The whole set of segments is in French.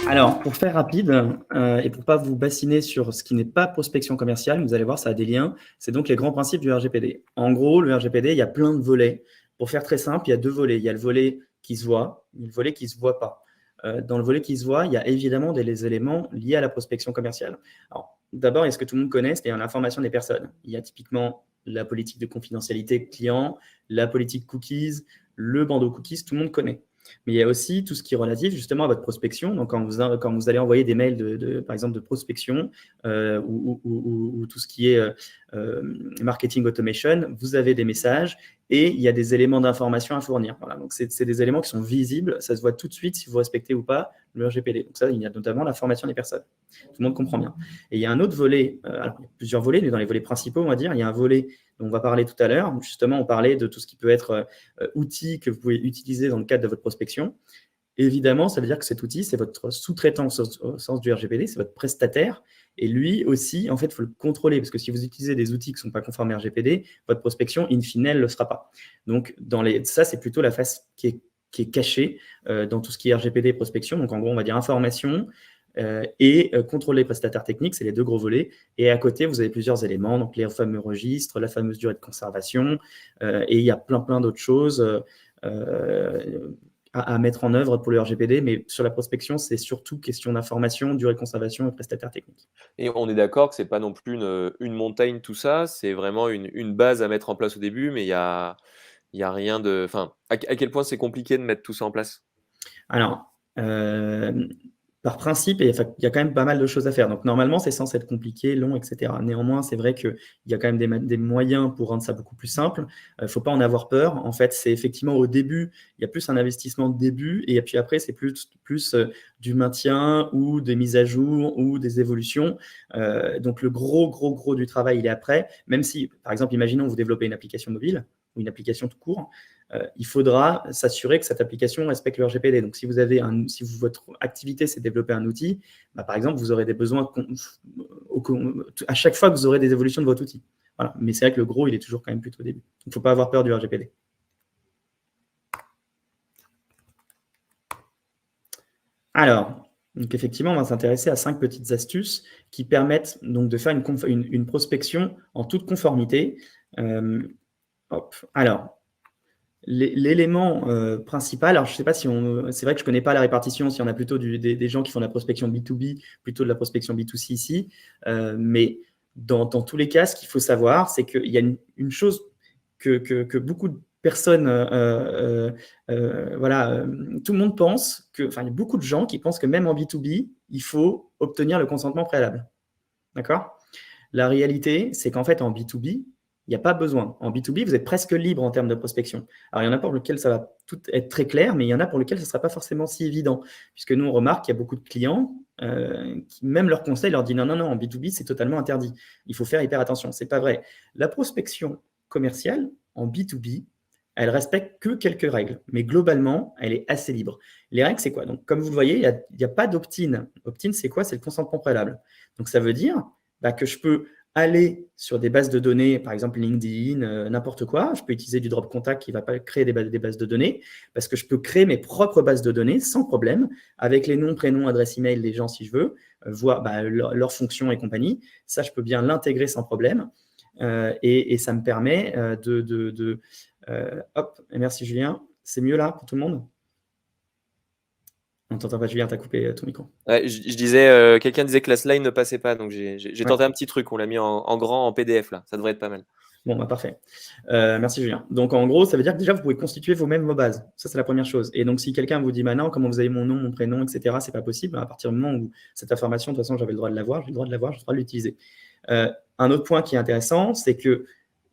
Alors, pour faire rapide et pour pas vous bassiner sur ce qui n'est pas prospection commerciale, vous allez voir, ça a des liens. C'est donc les grands principes du RGPD. En gros, le RGPD, il y a plein de volets. Pour faire très simple, il y a deux volets. Il y a le volet qui se voit et le volet qui ne se voit pas. Dans le volet qui se voit, il y a évidemment des éléments liés à la prospection commerciale. Alors, d'abord, est-ce que tout le monde connaît, c'est l'information des personnes. Il y a typiquement la politique de confidentialité client, la politique cookies, le bandeau cookies, tout le monde connaît. Mais il y a aussi tout ce qui est relatif justement à votre prospection. Donc, quand vous allez envoyer des mails, par exemple, de prospection ou tout ce qui est marketing automation, vous avez des messages et il y a des éléments d'information à fournir. Voilà. Donc, c'est des éléments qui sont visibles. Ça se voit tout de suite si vous respectez ou pas le RGPD. Donc, ça, il y a notamment la formation des personnes. Tout le monde comprend bien. Et il y a un autre volet, alors il y a plusieurs volets, mais dans les volets principaux, on va dire, il y a un volet dont on va parler tout à l'heure. Justement, on parlait de tout ce qui peut être outils que vous pouvez utiliser dans le cadre de votre prospection. Évidemment, ça veut dire que cet outil, c'est votre sous-traitant au sens du RGPD, c'est votre prestataire. Et lui aussi, en fait, il faut le contrôler, parce que si vous utilisez des outils qui ne sont pas conformes à RGPD, votre prospection, in fine, elle ne le sera pas. Donc, ça, c'est plutôt la phase qui est cachée dans tout ce qui est RGPD et prospection. Donc, en gros, on va dire information, et contrôler les prestataires techniques, c'est les deux gros volets. Et à côté, vous avez plusieurs éléments, donc les fameux registres, la fameuse durée de conservation, et il y a plein d'autres choses à mettre en œuvre pour le RGPD. Mais sur la prospection, c'est surtout question d'information, durée de conservation et prestataires techniques. Et on est d'accord que c'est pas non plus une montagne tout ça, c'est vraiment une base à mettre en place au début, mais il y a rien de. Enfin, à quel point c'est compliqué de mettre tout ça en place? Alors, par principe, il y a quand même pas mal de choses à faire. Donc, normalement, c'est censé être compliqué, long, etc. Néanmoins, c'est vrai qu'il y a quand même des moyens pour rendre ça beaucoup plus simple. Il ne faut pas en avoir peur. En fait, c'est effectivement au début, il y a plus un investissement de début, et puis après, c'est plus du maintien ou des mises à jour ou des évolutions. Donc, le gros du travail, il est après. Même si, par exemple, imaginons vous développez une application mobile ou une application tout court, il faudra s'assurer que cette application respecte le RGPD. Donc, si votre activité, c'est de développer un outil, par exemple, vous aurez des besoins à chaque fois que vous aurez des évolutions de votre outil. Voilà. Mais c'est vrai que le gros, il est toujours quand même plutôt au début. Il ne faut pas avoir peur du RGPD. Alors, donc effectivement, on va s'intéresser à 5 petites astuces qui permettent donc de faire une prospection en toute conformité. Alors, l'élément principal, alors je ne sais pas si c'est vrai que je ne connais pas la répartition, si on a plutôt des gens qui font de la prospection B2B, plutôt de la prospection B2C ici, mais dans tous les cas, ce qu'il faut savoir, c'est qu'il y a une chose que beaucoup de personnes, tout le monde pense, il y a beaucoup de gens qui pensent que même en B2B, il faut obtenir le consentement préalable. D'accord ? La réalité, c'est qu'en fait, en B2B, il n'y a pas besoin. En B2B, vous êtes presque libre en termes de prospection. Alors, il y en a pour lesquels ça va tout être très clair, mais il y en a pour lesquels ce ne sera pas forcément si évident, puisque nous, on remarque qu'il y a beaucoup de clients qui, même leur conseil leur dit non, en B2B, c'est totalement interdit. Il faut faire hyper attention. Ce n'est pas vrai. La prospection commerciale, en B2B, elle respecte que quelques règles, mais globalement, elle est assez libre. Les règles, c'est quoi? Donc, comme vous le voyez, il n'y a pas d'opt-in. Opt-in, c'est quoi? C'est le consentement préalable. Donc, ça veut dire que je peux aller sur des bases de données, par exemple LinkedIn, n'importe quoi. Je peux utiliser du drop contact qui ne va pas créer des bases de données, parce que je peux créer mes propres bases de données sans problème, avec les noms, prénoms, adresse email des gens si je veux, voir leurs fonctions et compagnie. Ça, je peux bien l'intégrer sans problème. Et ça me permet hop, merci Julien. C'est mieux là pour tout le monde? On t'entend pas, Julien, t'as coupé ton micro. Ouais, je disais, quelqu'un disait que la slide ne passait pas, donc j'ai tenté Ouais. un petit truc, on l'a mis en grand en PDF là, ça devrait être pas mal. Bon, parfait. Merci Julien. Donc en gros, ça veut dire que déjà, vous pouvez constituer vous-même vos bases. Ça, c'est la première chose. Et donc, si quelqu'un vous dit, non, comment vous avez mon nom, mon prénom, etc., c'est pas possible. À partir du moment où cette information, de toute façon, j'avais le droit de l'avoir, j'ai le droit de l'avoir, j'ai le droit de l'utiliser. Un autre point qui est intéressant, c'est que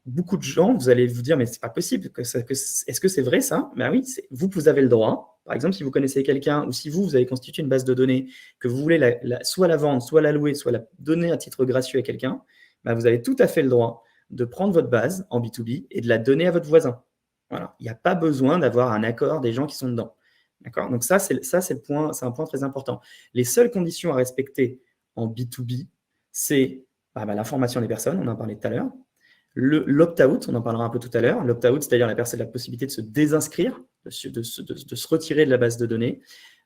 beaucoup de gens, vous allez vous dire, mais c'est pas possible. Est-ce que c'est vrai ça? Ben oui, vous avez le droit. Par exemple, si vous connaissez quelqu'un ou si vous avez constitué une base de données que vous voulez soit la vendre, soit la louer, soit la donner à titre gracieux à quelqu'un, vous avez tout à fait le droit de prendre votre base en B2B et de la donner à votre voisin. Voilà. Il n'y a pas besoin d'avoir un accord des gens qui sont dedans. D'accord? Donc ça, c'est un point très important. Les seules conditions à respecter en B2B, c'est l'information des personnes, on en parlait tout à l'heure. L'opt-out, on en parlera un peu tout à l'heure. L'opt-out, c'est-à-dire la possibilité de se désinscrire, de se retirer de la base de données.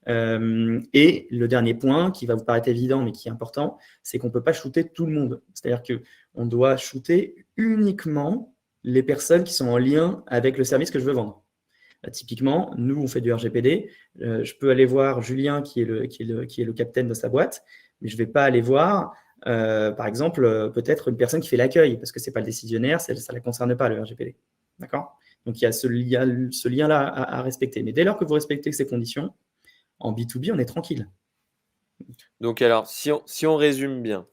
Et le dernier point, qui va vous paraître évident, mais qui est important, c'est qu'on ne peut pas shooter tout le monde. C'est-à-dire qu'on doit shooter uniquement les personnes qui sont en lien avec le service que je veux vendre. Typiquement, nous, on fait du RGPD. Je peux aller voir Julien, qui est le capitaine de sa boîte, mais je ne vais pas aller voir, par exemple, peut-être une personne qui fait l'accueil, parce que ce n'est pas le décisionnaire, ça ne la concerne pas, le RGPD. D'accord? Donc, il y a ce lien-là à respecter. Mais dès lors que vous respectez ces conditions, en B2B, on est tranquille. Donc alors, si on résume bien,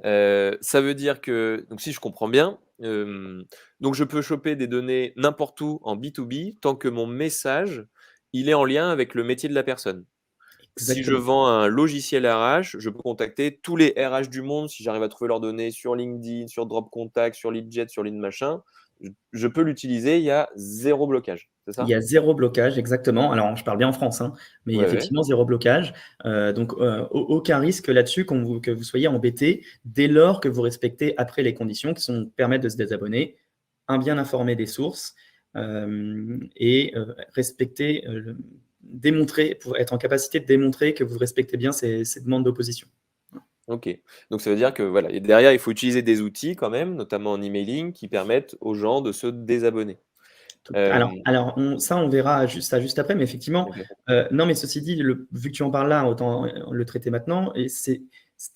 ça veut dire que, donc si je comprends bien, donc je peux choper des données n'importe où en B2B tant que mon message, il est en lien avec le métier de la personne. Si je Exactement. vends un logiciel RH, je peux contacter tous les RH du monde si j'arrive à trouver leurs données sur LinkedIn, sur Dropcontact, sur Leadjet, sur Machin. Je peux l'utiliser, il y a 0 blocage, c'est Il ça? y a 0 blocage, exactement. Alors, je parle bien en France, hein, mais il y a Ouais, ouais. effectivement 0 blocage. Donc, aucun risque là-dessus que vous soyez embêté dès lors que vous respectez après les conditions qui permettent de se désabonner, un bien informé des sources et respecter, démontrer, pour être en capacité de démontrer que vous respectez bien ces demandes d'opposition. OK. Donc ça veut dire que voilà et derrière, il faut utiliser des outils quand même, notamment en emailing, qui permettent aux gens de se désabonner. Alors, Hem, alors on verra juste après, mais effectivement, OK. non, mais ceci dit, vu que tu en parles là, autant le traiter maintenant. Et c'est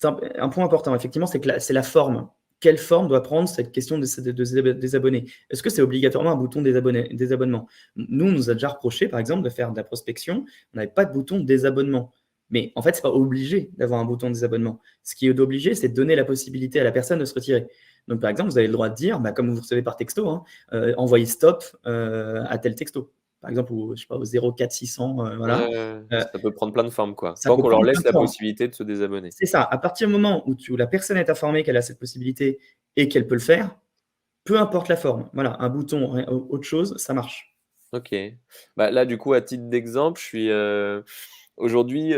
un point important, effectivement, c'est que c'est la forme. Quelle forme doit prendre cette question de désabonner? Est-ce que c'est obligatoirement un bouton désabonnement? Nous, on nous a déjà reproché, par exemple, de faire de la prospection, on n'avait pas de bouton désabonnement. Mais en fait, c'est pas obligé d'avoir un bouton désabonnement. Ce qui est obligé, c'est de donner la possibilité à la personne de se retirer. Donc, par exemple, vous avez le droit de dire, comme vous recevez par texto, hein, envoyer stop à tel texto. Par exemple, je sais pas, au 04600, voilà. Ouais, Euh, ça peut prendre plein de formes, quoi. Ça Tant peut qu'on leur prendre plein laisse de la formes. possibilité de se désabonner. C'est ça. À partir du moment où la personne est informée qu'elle a cette possibilité et qu'elle peut le faire, peu importe la forme. Voilà, un bouton, autre chose, ça marche. OK. Bah, là, du coup, à titre d'exemple, je suis, aujourd'hui,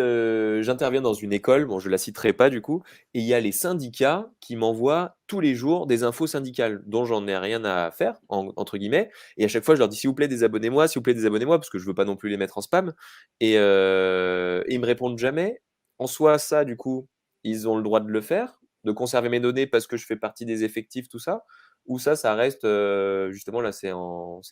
j'interviens dans une école, bon, je la citerai pas du coup, et il y a les syndicats qui m'envoient tous les jours des infos syndicales dont j'en ai rien à faire, entre guillemets, et à chaque fois, je leur dis: «S'il vous plaît, désabonnez-moi, s'il vous plaît, désabonnez-moi», parce que je veux pas non plus les mettre en spam et ils me répondent jamais. En soi, ça, du coup, ils ont le droit de le faire, de conserver mes données parce que je fais partie des effectifs, tout ça? Ou ça reste, justement là, c'est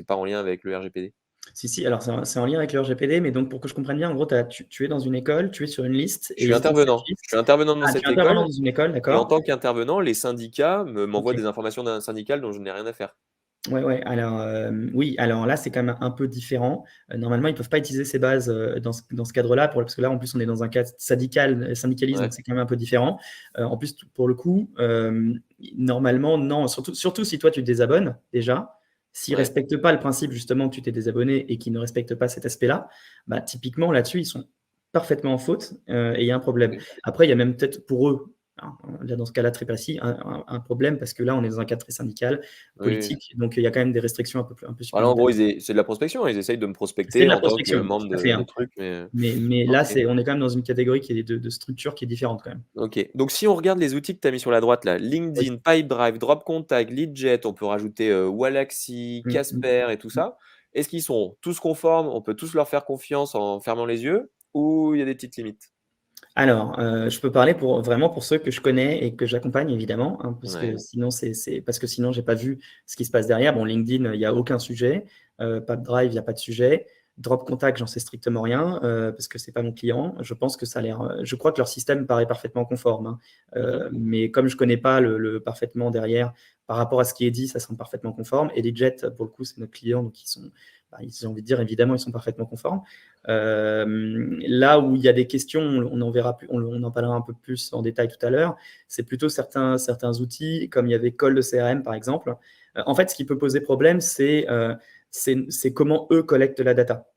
pas en lien avec le RGPD? Si, si, alors c'est en lien avec le RGPD, mais donc pour que je comprenne bien, en gros, tu es dans une école, tu es sur une liste Je et suis dans cette intervenant. Je liste. suis intervenant dans Ah, tu cette es intervenant école dans une école, et en d'accord. tant qu'intervenant, les syndicats m'envoient OK. des informations d'un syndical dont je n'ai rien à faire. Ouais, ouais. Alors, oui, alors là, c'est quand même un peu différent. Normalement, ils peuvent pas utiliser ces bases, dans ce cadre-là, parce que là, en plus, on est dans un cadre syndicaliste, Ouais, donc c'est quand même un peu différent. En plus, pour le coup, normalement, non, surtout si toi, tu te désabonnes, déjà. S'ils ouais. respectent pas le principe, justement, que tu t'es désabonné et qu'ils ne respectent pas cet aspect-là, typiquement, là-dessus, ils sont parfaitement en faute, et il y a un problème. OK. Après, il y a même peut-être pour eux, hein, là, dans ce cas-là très précis, un problème parce que là, on est dans un cadre très syndical, Oui, oui. politique, donc il y a quand même des restrictions un peu Voilà, en supplémentaires. gros, c'est de la prospection. Ils essayent de me C'est prospecter de la en tant que prospection, membre tout à fait, de hein. trucs, mais Mais là, OK. on est quand même dans une catégorie qui est de structure qui est différente quand même. OK. Donc si on regarde les outils que tu as mis sur la droite là, Oui. LinkedIn, Pipedrive, Dropcontact, Leadjet, on peut rajouter, Wallaxy, Mmh, mmh, Casper et tout mmh. ça. Est-ce qu'ils sont tous conformes? On peut tous leur faire confiance en fermant les yeux ou il y a des petites limites? Alors, je peux parler vraiment pour ceux que je connais et que j'accompagne évidemment, hein, parce que Ouais. sinon parce que sinon j'ai pas vu ce qui se passe derrière. Bon, LinkedIn, il y a aucun sujet, Pipedrive, il y a pas de sujet. Dropcontact, j'en sais strictement rien, parce que c'est pas mon client. Je pense que ça a l'air, je crois que leur système paraît parfaitement conforme, hein, Mmh. mais comme je connais pas le parfaitement derrière, par rapport à ce qui est dit, ça semble parfaitement conforme. Et Leadjet, pour le coup, c'est notre client, donc j'ai envie de dire évidemment, ils sont parfaitement conformes. Là où il y a des questions, on en verra plus, on en parlera un peu plus en détail tout à l'heure, c'est plutôt certains outils, comme il y avait Call de CRM par exemple. En fait, ce qui peut poser problème, c'est comment eux collectent la data.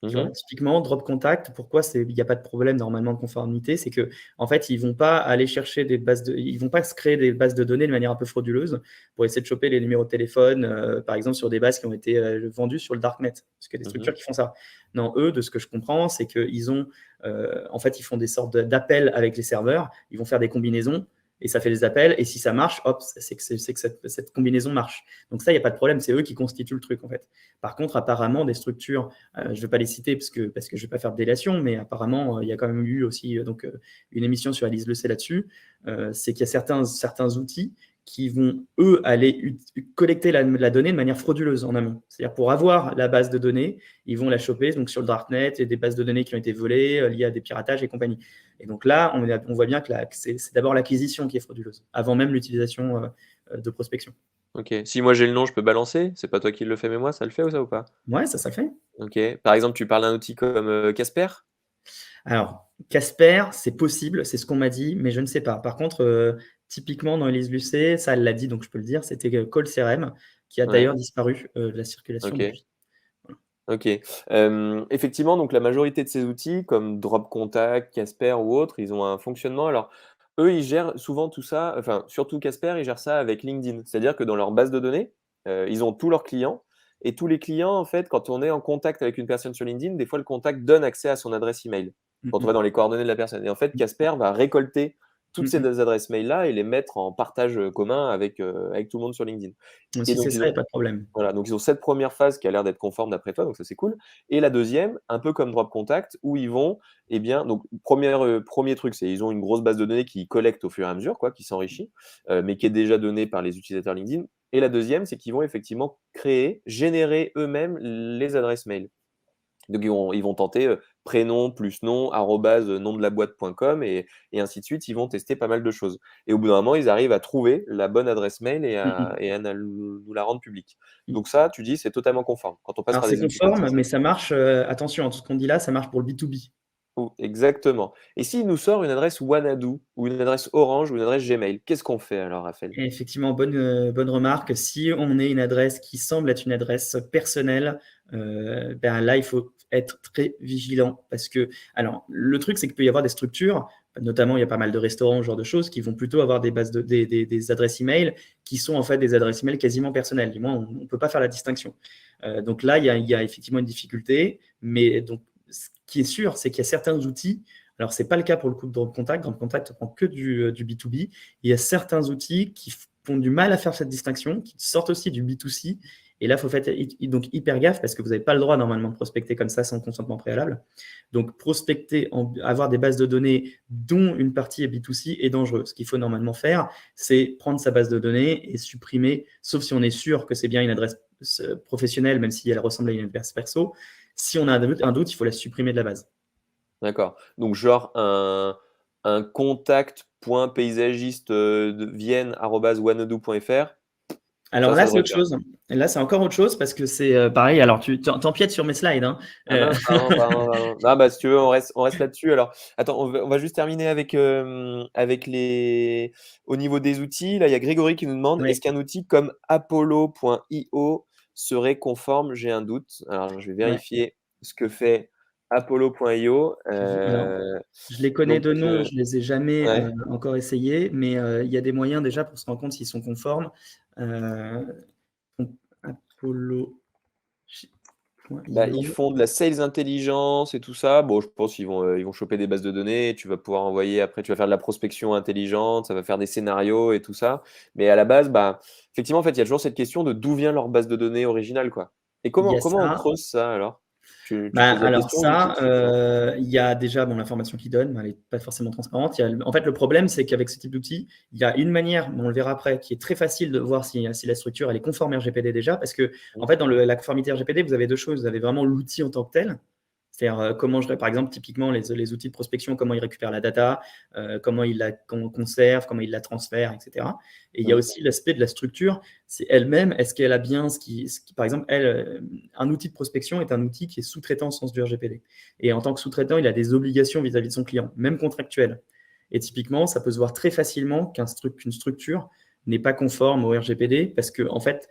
Tu vois, Mmh. typiquement, Drop Contact, pourquoi il n'y a pas de problème normalement de conformité, c'est que en fait, ils vont pas aller chercher ils vont pas se créer des bases de données de manière un peu frauduleuse pour essayer de choper les numéros de téléphone, par exemple, sur des bases qui ont été vendues sur le darknet, parce qu'il y a des structures Mmh. qui font ça. Non, eux, de ce que je comprends, c'est qu'ils ont, en fait, ils font des sortes d'appels avec les serveurs, ils vont faire des combinaisons, et ça fait les appels. Et si ça marche, hop, c'est que cette combinaison marche. Donc ça, il n'y a pas de problème, c'est eux qui constituent le truc en fait. Par contre, apparemment, des structures, je ne vais pas les citer parce que je ne vais pas faire de délation, mais apparemment, il y a quand même eu aussi une émission sur Alice Le Sait là-dessus. C'est qu'il y a certains outils qui vont, eux, aller collecter la donnée de manière frauduleuse en amont. C'est-à-dire pour avoir la base de données, ils vont la choper donc sur le darknet et des bases de données qui ont été volées, liées à des piratages et compagnie. Et donc là, on voit bien que c'est d'abord l'acquisition qui est frauduleuse, avant même l'utilisation de prospection. Ok. Si moi j'ai le nom, je peux balancer? C'est pas toi qui le fais, mais moi, ça le fait ou ça ou pas? Ouais, ça le fait. Ok. Par exemple, tu parles d'un outil comme Casper? Alors, Casper, c'est possible, c'est ce qu'on m'a dit, mais je ne sais pas. Par contre, typiquement dans Elise Lucet, ça elle l'a dit, donc je peux le dire, c'était Call CRM, qui a Ouais. d'ailleurs disparu de la circulation Ok. depuis. Ok. Effectivement, donc la majorité de ces outils, comme Drop Contact, Casper ou autres, ils ont un fonctionnement. Alors, eux, ils gèrent souvent tout ça, enfin, surtout Casper, ils gèrent ça avec LinkedIn. C'est-à-dire que dans leur base de données, ils ont tous leurs clients. Et tous les clients, en fait, quand on est en contact avec une personne sur LinkedIn, des fois, le contact donne accès à son adresse email quand on va Mhm. dans les coordonnées de la personne. Et en fait, Casper va récolter toutes ces Mhm. adresses mail-là et les mettre en partage commun avec tout le monde sur LinkedIn. Donc, Et si c'est donc, ça, il n'y a pas de problème. voilà, donc ils ont cette première phase qui a l'air d'être conforme d'après toi, donc ça c'est cool. Et la deuxième, un peu comme Drop Contact, où ils vont, eh bien, donc premier truc, c'est ils ont une grosse base de données qui collecte au fur et à mesure, quoi, qui s'enrichit, mais qui est déjà donnée par les utilisateurs LinkedIn. Et la deuxième, c'est qu'ils vont effectivement générer eux-mêmes les adresses mail. Donc ils vont tenter prénom plus nom, arrobase nom de la boîte.com et ainsi de suite. Ils vont tester pas mal de choses. Et au bout d'un moment, ils arrivent à trouver la bonne adresse mail Mhm. et à nous la rendre publique. Mhm. Donc ça, tu dis, c'est totalement conforme. Quand on passe Alors, par c'est des outils comme ça, conforme, mais ça marche, attention, tout ce qu'on dit là, ça marche pour le B2B. exactement. Et s'il nous sort une adresse Wanadoo ou une adresse Orange ou une adresse Gmail, qu'est-ce qu'on fait alors, Raphaël? Et effectivement, bonne remarque. Si on est une adresse qui semble être une adresse personnelle, ben là, il faut être très vigilant parce que, alors, le truc, c'est qu'il peut y avoir des structures, notamment, il y a pas mal de restaurants, ce genre de choses, qui vont plutôt avoir des adresses email qui sont en fait des adresses email quasiment personnelles. Du moins, on ne peut pas faire la distinction. Donc là, il y a effectivement une difficulté, mais donc, ce qui est sûr, c'est qu'il y a certains outils. Alors, ce n'est pas le cas pour le coup de Drop Contact. Drop Contact ne prend que du B2B. Il y a certains outils qui font du mal à faire cette distinction, qui sortent aussi du B2C. Et là, il faut faire donc hyper gaffe parce que vous n'avez pas le droit normalement de prospecter comme ça sans consentement préalable. Donc, prospecter, avoir des bases de données dont une partie est B2C est dangereux. Ce qu'il faut normalement faire, c'est prendre sa base de données et supprimer, sauf si on est sûr que c'est bien une adresse professionnelle, même si elle ressemble à une adresse perso. Si on a un doute, il faut la supprimer de la base. D'accord. Donc genre un contact.paysagiste de vienne@wanadoo.fr, Alors là, ça c'est devrait le autre faire. chose. Et là, c'est encore autre chose parce que c'est pareil. Alors, tu t'empiètes sur mes slides, hein. Ah mince, pardon, pardon, pardon. Non, bah, si tu veux, on reste là-dessus. Alors, attends, on va juste terminer avec les. Au niveau des outils, là, il y a Grégory qui nous demande Ouais, est-ce qu'un outil comme Apollo.io serait conforme? J'ai un doute. Alors, je vais ouais. vérifier ce que fait Apollo.io. Alors, je les connais Donc, de nom, je les ai jamais ouais. encore essayés, mais il y a des moyens déjà pour se rendre compte s'ils sont conformes. Euh, donc, Apollo.io. Bah, ils font de la sales intelligence et tout ça. Bon, je pense qu'ils vont choper des bases de données. Tu vas pouvoir envoyer après, tu vas faire de la prospection intelligente, ça va faire des scénarios et tout ça. Mais à la base, bah, effectivement, en fait, il y a toujours cette question de d'où vient leur base de données originale, quoi. Et Il y a comment on ça. creuse ça alors? Tu Bah, poses la alors question ou ça, tu fais comment? il y a déjà bon, l'information qu'ils donnent, mais elle n'est pas forcément transparente. En fait, le problème, c'est qu'avec ce type d'outil, il y a une manière, on le verra après, qui est très facile de voir si la structure elle est conforme RGPD déjà, parce que en fait, dans la conformité RGPD, vous avez deux choses. Vous avez vraiment l'outil en tant que tel, c'est-à-dire par exemple, typiquement les outils de prospection, comment ils récupèrent la data, comment ils la conservent, comment ils la transfèrent, etc. Et il y a Mm. aussi l'aspect de la structure, c'est elle-même, est-ce qu'elle a bien par exemple, un outil de prospection est un outil qui est sous-traitant au sens du RGPD. Et en tant que sous-traitant, il a des obligations vis-à-vis de son client, même contractuelles. Et typiquement, ça peut se voir très facilement qu'une structure n'est pas conforme au RGPD parce que, en fait,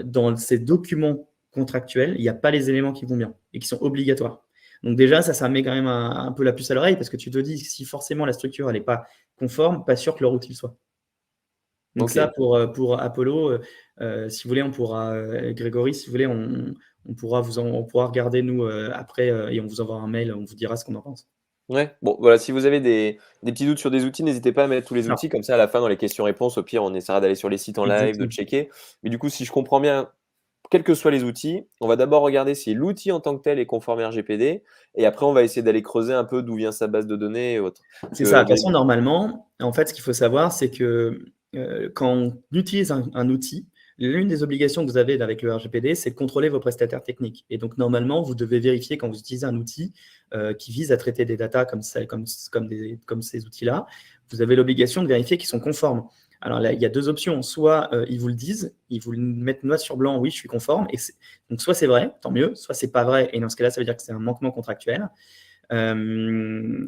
dans ces documents contractuels, il n'y a pas les éléments qui vont bien et qui sont obligatoires. Donc déjà, ça met quand même un peu la puce à l'oreille parce que tu te dis si forcément la structure n'est pas conforme, pas sûr que leur outil le soit. Donc Ok. ça, pour Apollo, si vous voulez, on pourra, Grégory, si vous voulez, on pourra regarder nous après et on vous envoie un mail, on vous dira ce qu'on en pense. Ouais, bon, voilà, si vous avez des petits doutes sur des outils, n'hésitez pas à mettre tous les Non, outils, comme ça, à la fin, dans les questions-réponses, au pire, on essaiera d'aller sur les sites en live, de exactement. checker. Mais du coup, si je comprends bien, quels que soient les outils, on va d'abord regarder si l'outil en tant que tel est conforme RGPD, et après, on va essayer d'aller creuser un peu d'où vient sa base de données et autres. Parce C'est ça. De que toute façon, normalement, en fait, ce qu'il faut savoir, c'est que quand on utilise un outil, l'une des obligations que vous avez avec le RGPD, c'est de contrôler vos prestataires techniques. Et donc, normalement, vous devez vérifier quand vous utilisez un outil qui vise à traiter des datas comme ces outils-là, vous avez l'obligation de vérifier qu'ils sont conformes. Alors là, il y a deux options. Soit ils vous le disent, ils vous le mettent noir sur blanc, oui, je suis conforme. Donc, soit c'est vrai, tant mieux, soit c'est pas vrai. Et dans ce cas-là, ça veut dire que c'est un manquement contractuel. De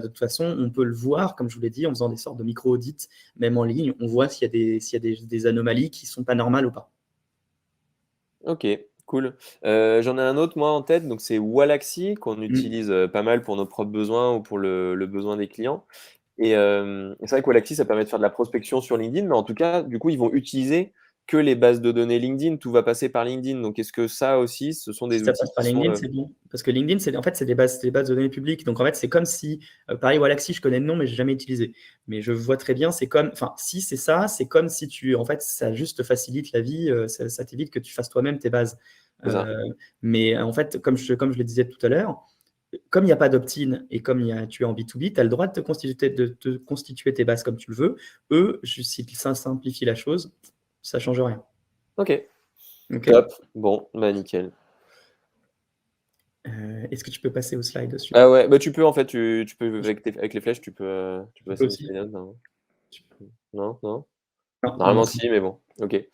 toute façon, on peut le voir, comme je vous l'ai dit, en faisant des sortes de micro-audits, même en ligne, on voit s'il y a des anomalies qui ne sont pas normales ou pas. Ok, cool. J'en ai un autre, moi, en tête, donc c'est Wallaxy, qu'on Mm. utilise pas mal pour nos propres besoins ou pour le besoin des clients. Et c'est vrai que Wallaxy, ça permet de faire de la prospection sur LinkedIn, mais en tout cas, du coup, ils vont utiliser que les bases de données LinkedIn. Tout va passer par LinkedIn. Donc, est-ce que ça aussi, ce sont Si des ça outils passe qui par sont... LinkedIn, c'est bon. Parce que LinkedIn, en fait, c'est des bases de données publiques. Donc, en fait, c'est comme si, pareil, Wallaxy, je connais le nom, mais je n'ai jamais utilisé. Mais je vois très bien, enfin, si c'est ça, c'est comme si en fait, ça juste te facilite la vie, ça t'évite que tu fasses toi-même tes bases. C'est ça. Mais en fait, comme je le disais tout à l'heure, comme il n'y a pas d'opt-in et comme tu es en B2B, tu as le droit de te constituer tes bases comme tu le veux. Eux, si ça simplifie la chose, ça ne change rien. Ok, OK. top. Bon, bah nickel. Est-ce que tu peux passer au slide suivant? Ah ouais, bah tu peux en fait, tu peux avec les flèches, tu peux Tu peux passer au aussi? slide, non? Non, non? Non, normalement, Normalement c'est bon. si, mais bon. Ok.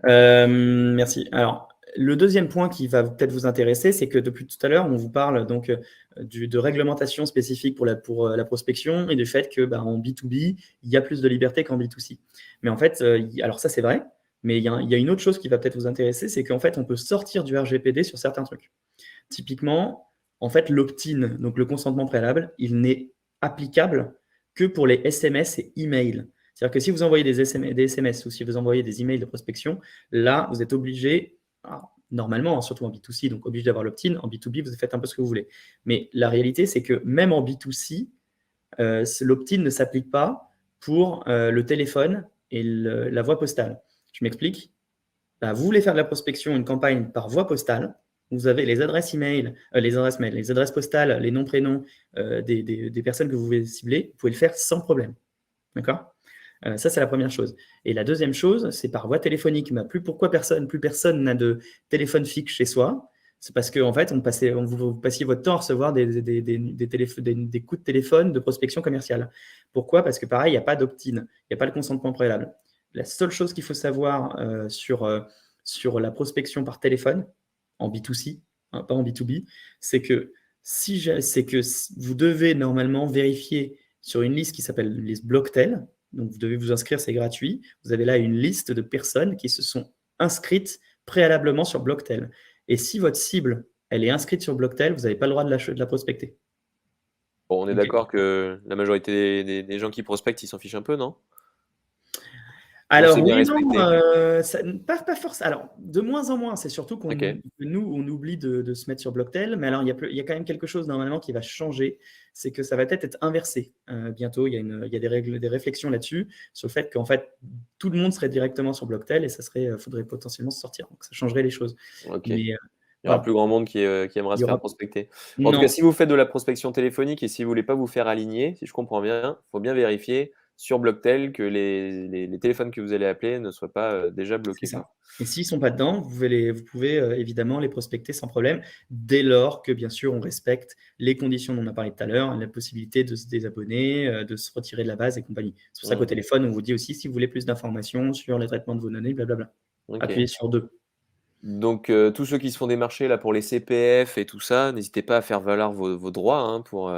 Merci. Alors, le deuxième point qui va peut-être vous intéresser, c'est que depuis tout à l'heure, on vous parle donc de réglementation spécifique pour la prospection et du fait que en B2B, il y a plus de liberté qu'en B2C. Mais en fait, alors ça c'est vrai, mais il y a une autre chose qui va peut-être vous intéresser, c'est qu'en fait, on peut sortir du RGPD sur certains trucs. Typiquement, en fait, l'opt-in, donc le consentement préalable, il n'est applicable que pour les SMS et emails. C'est-à-dire que si vous envoyez des SMS ou si vous envoyez des emails de prospection, là, vous êtes obligé, normalement, surtout en B2C, donc obligé d'avoir l'opt-in. En B2B, vous faites un peu ce que vous voulez. Mais la réalité, c'est que même en B2C, l'opt-in ne s'applique pas pour le téléphone et la voie postale. Je m'explique. Vous voulez faire de la prospection, une campagne par voie postale, vous avez les adresses email, les adresses mail, les adresses postales, les noms, prénoms des personnes que vous voulez cibler, vous pouvez le faire sans problème. D'accord? Ça, c'est la première chose. Et la deuxième chose, c'est par voie téléphonique. Mais pourquoi plus personne n'a de téléphone fixe chez soi? C'est parce que en fait, vous passiez votre temps à recevoir des coups de téléphone de prospection commerciale. Pourquoi? Parce que pareil, il n'y a pas d'opt-in, il n'y a pas de consentement préalable. La seule chose qu'il faut savoir sur la prospection par téléphone, en B2C, hein, pas en B2B, c'est que vous devez normalement vérifier sur une liste qui s'appelle une liste Blocktel. Donc, vous devez vous inscrire, c'est gratuit. Vous avez là une liste de personnes qui se sont inscrites préalablement sur Blocktel. Et si votre cible, elle est inscrite sur Blocktel, vous n'avez pas le droit de la prospecter. Bon, on est Ok. d'accord que la majorité des gens qui prospectent, ils s'en fichent un peu, non? Ou c'est Alors bien oui, non, respecté? pas forcément. Alors, de moins en moins, c'est surtout Ok. que nous, on oublie de se mettre sur Blocktel, mais alors il y a quand même quelque chose normalement qui va changer, c'est que ça va peut-être être inversé bientôt. Il y a des règles, des réflexions là-dessus, sur le fait qu'en fait, tout le monde serait directement sur Blocktel et ça faudrait potentiellement se sortir. Donc ça changerait les choses. Ok. Il Mais y aura plus voilà, grand monde qui aimera il y se faire aura. prospecter. Bon, en tout cas, Non, si vous faites de la prospection téléphonique et si vous voulez pas vous faire aligner, si je comprends bien, il faut bien vérifier sur Blocktel que les téléphones que vous allez appeler ne soient pas déjà c'est bloqués, ça. quoi. Et s'ils ne sont pas dedans, vous pouvez évidemment les prospecter sans problème, dès lors que, bien sûr, on respecte les conditions dont on a parlé tout à l'heure, la possibilité de se désabonner, de se retirer de la base et compagnie. C'est pour ça qu'au Mhm. téléphone, on vous dit aussi si vous voulez plus d'informations sur le traitement de vos données, blablabla. Ok. Appuyez sur 2. Donc, tous ceux qui se font démarcher là pour les CPF et tout ça, n'hésitez pas à faire valoir vos droits hein, pour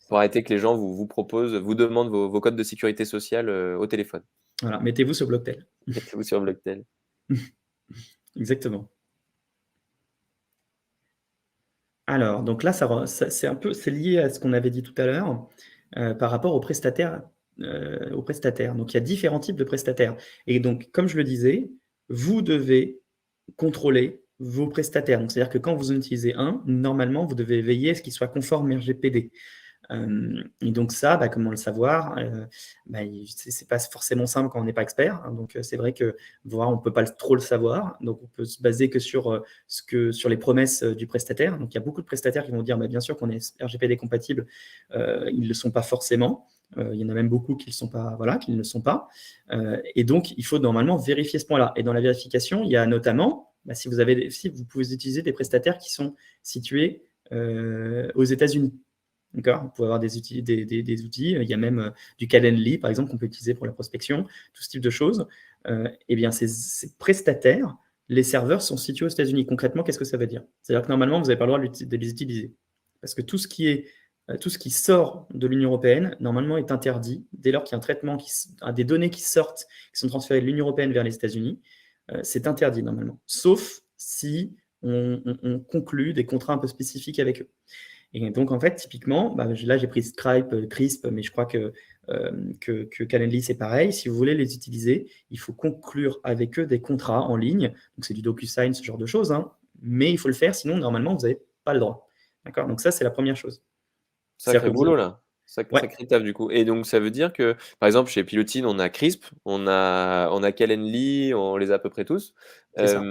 arrêter que les gens vous proposent, vous demandent vos codes de sécurité sociale au téléphone. Voilà, mettez-vous sur Blocktel. Mettez-vous sur Blocktel. Exactement. Alors, donc là, c'est lié à ce qu'on avait dit tout à l'heure par rapport aux prestataires. Donc, il y a différents types de prestataires. Et donc, comme je le disais, vous devez contrôler vos prestataires. Donc, c'est-à-dire que quand vous en utilisez un, normalement, vous devez veiller à ce qu'il soit conforme RGPD. Et donc ça, comment le savoir? C'est pas forcément simple quand on n'est pas expert, hein. Donc c'est vrai que voir, on peut pas trop le savoir. Donc on peut se baser que sur sur les promesses du prestataire. Donc il y a beaucoup de prestataires qui vont dire, bien sûr qu'on est RGPD compatible. Ils ne le sont pas forcément. Il y en a même beaucoup qui ne sont pas, voilà, qui ne le sont pas. Et donc il faut normalement vérifier ce point-là. Et dans la vérification, il y a notamment, si vous pouvez utiliser des prestataires qui sont situés aux États-Unis. D'accord. Vous pouvez avoir des outils. Il y a même du Calendly, par exemple, qu'on peut utiliser pour la prospection, tout ce type de choses. Eh bien, ces prestataires, les serveurs sont situés aux États-Unis. Concrètement, qu'est-ce que ça veut dire? C'est-à-dire que normalement, vous n'avez pas le droit de les utiliser. Parce que tout ce qui sort de l'Union européenne, normalement, est interdit dès lors qu'il y a un traitement, des données qui sortent, qui sont transférées de l'Union européenne vers les États-Unis. C'est interdit, normalement. Sauf si on conclut des contrats un peu spécifiques avec eux. Et donc, en fait, typiquement, là, j'ai pris Stripe, Crisp, mais je crois que Calendly, c'est pareil. Si vous voulez les utiliser, il faut conclure avec eux des contrats en ligne. Donc, c'est du DocuSign, ce genre de choses, hein. Mais il faut le faire, sinon, normalement, vous n'avez pas le droit. D'accord? Donc, ça, c'est la première chose. Sacré C'est-à-dire que boulot là. Ouais, Sacré taf du coup. Et donc ça veut dire que, par exemple, chez Pilotine, on a Crisp, on a Calendly, on les a à peu près tous. c'est ça.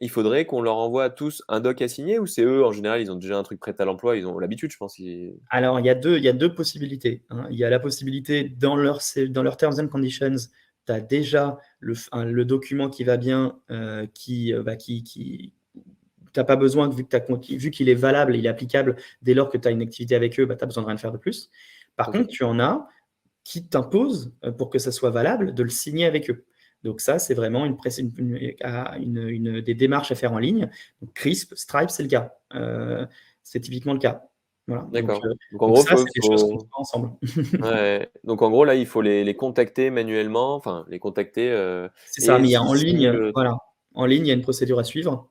Il faudrait qu'on leur envoie à tous un doc à signer ou c'est eux, en général, ils ont déjà un truc prêt à l'emploi, ils ont l'habitude, je pense. Alors, il y a deux possibilités, hein. Il y a la possibilité, dans leur Terms and Conditions, tu as déjà le document qui va bien, qui tu n'as pas besoin, vu qu'il est valable, il est applicable dès lors que tu as une activité avec eux, tu n'as besoin de rien faire de plus. Par Ok. contre, tu en as qui t'imposent, pour que ça soit valable, de le signer avec eux. Donc ça, c'est vraiment des démarches à faire en ligne. Donc, Crisp, Stripe, c'est le cas. C'est typiquement le cas. Voilà. D'accord. Donc en Donc gros, ça, c'est des choses qu'on fera ensemble. ouais. Donc en gros, là, il faut les contacter manuellement, enfin les contacter C'est ça, et mais il y a en s'ils signent ligne, le truc. voilà. En ligne, il y a une procédure à suivre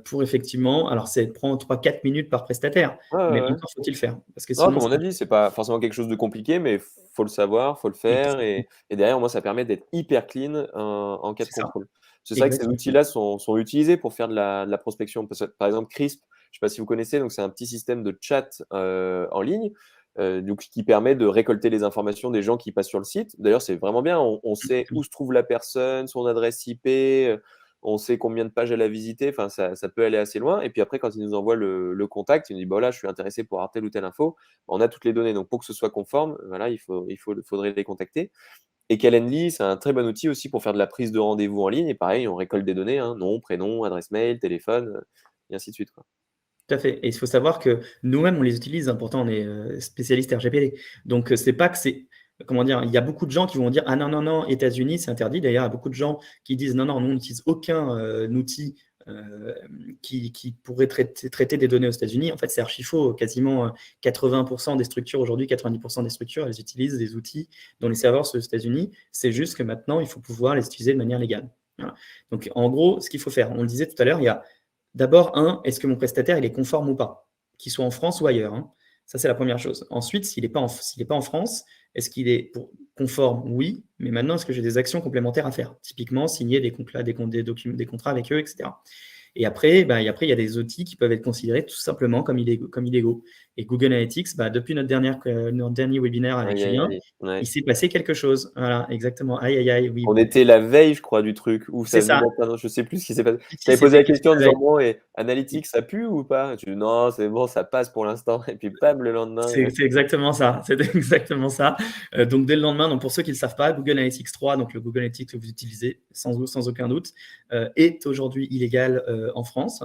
pour effectivement. Alors, ça prend 3-4 minutes par prestataire, Ouais, mais ouais, ouais. encore faut-il le faire. Parce que Non, sinon, comme on a dit, c'est pas forcément quelque chose de compliqué, mais faut le savoir, faut le faire, exactement. et derrière, moi, ça permet d'être hyper clean en cas de C'est ça, contrôle. C'est vrai que ces exactement. outils-là sont utilisés pour faire de la prospection. Par exemple, Crisp, je sais pas si vous connaissez, donc c'est un petit système de chat en ligne, donc qui permet de récolter les informations des gens qui passent sur le site. D'ailleurs, c'est vraiment bien. On sait où se trouve la personne, son adresse IP, on sait combien de pages elle a visité. Enfin, ça peut aller assez loin. Et puis après, quand il nous envoie le contact, il nous dit, bah là, je suis intéressé pour avoir telle ou telle info. On a toutes les données. Donc, pour que ce soit conforme, voilà, faudrait les contacter. Et Calendly, c'est un très bon outil aussi pour faire de la prise de rendez-vous en ligne. Et pareil, on récolte des données, hein, nom, prénom, adresse mail, téléphone, et ainsi de suite, quoi. Tout à fait. Et il faut savoir que nous-mêmes, on les utilise, hein. Pourtant, on est spécialiste RGPD. Donc, c'est pas que c'est. Comment dire? Il y a beaucoup de gens qui vont dire: ah non, non, non, États-Unis, c'est interdit. D'ailleurs, il y a beaucoup de gens qui disent: non, non, nous, on n'utilise aucun outil qui pourrait traiter des données aux États-Unis. En fait, c'est archi faux. Quasiment 80% des structures aujourd'hui, 90% des structures, elles utilisent des outils dont les serveurs sont aux États-Unis. C'est juste que maintenant, il faut pouvoir les utiliser de manière légale. Voilà. Donc, en gros, ce qu'il faut faire, on le disait tout à l'heure, il y a d'abord, est-ce que mon prestataire il est conforme ou pas? Qu'il soit en France ou ailleurs, hein. Ça, c'est la première chose. Ensuite, s'il n'est pas, pas en France, est-ce qu'il est conforme? Oui, mais maintenant, est-ce que j'ai des actions complémentaires à faire? Typiquement, signer des contrats, des contrats avec eux, etc. Et après, il y a des outils qui peuvent être considérés tout simplement comme illégaux. Et Google Analytics, depuis notre dernier webinaire avec Aïe, aïe, Julien, aïe. Ouais. il s'est passé quelque chose. Voilà, exactement. Aïe, aïe, aïe, oui. On était la veille, je crois, du truc, où C'est ça venait ça. d'être annoncé. Je sais plus ce qui s'est passé. Si, Je si, t'avais posé c'était la quelque question en chose disant, bon, et Analytics, ça pue ou pas? Tu dis, non, c'est bon, ça passe pour l'instant. Et puis, bam, le lendemain. C'est exactement ça. C'était exactement ça. Donc, dès le lendemain, donc pour ceux qui ne le savent pas, Google Analytics 3, donc le Google Analytics que vous utilisez sans aucun doute, est aujourd'hui illégal en France.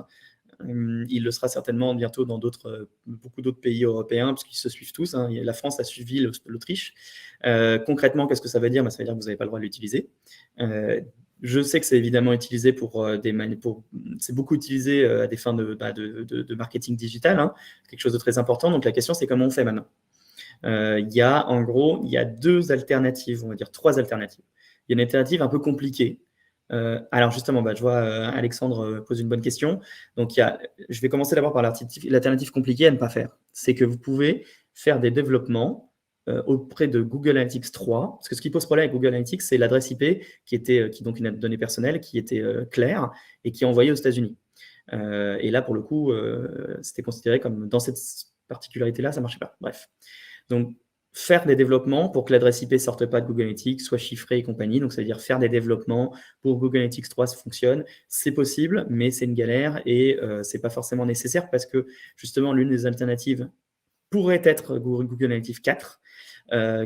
Il le sera certainement bientôt dans beaucoup d'autres pays européens, parce qu'ils se suivent tous, hein. La France a suivi l'Autriche. Concrètement, qu'est-ce que ça veut dire? Ça veut dire que vous n'avez pas le droit de l'utiliser. Je sais que c'est évidemment utilisé c'est beaucoup utilisé à des fins de marketing digital, hein, quelque chose de très important. Donc la question, c'est comment on fait maintenant? En gros, il y a deux alternatives, on va dire trois alternatives. Il y a une alternative un peu compliquée. Alors justement, je vois Alexandre pose une bonne question. Donc, je vais commencer d'abord par l'alternative compliquée à ne pas faire. C'est que vous pouvez faire des développements auprès de Google Analytics 3, parce que ce qui pose problème avec Google Analytics, c'est l'adresse IP qui donc une donnée personnelle qui était claire et qui est envoyée aux États-Unis. Et là, pour le coup, c'était considéré comme dans cette particularité-là, ça ne marchait pas. Bref. Donc, faire des développements pour que l'adresse IP ne sorte pas de Google Analytics, soit chiffrée et compagnie. Donc, ça veut dire faire des développements pour que Google Analytics 3 fonctionne. C'est possible, mais c'est une galère et ce n'est pas forcément nécessaire parce que justement, l'une des alternatives pourrait être Google Analytics 4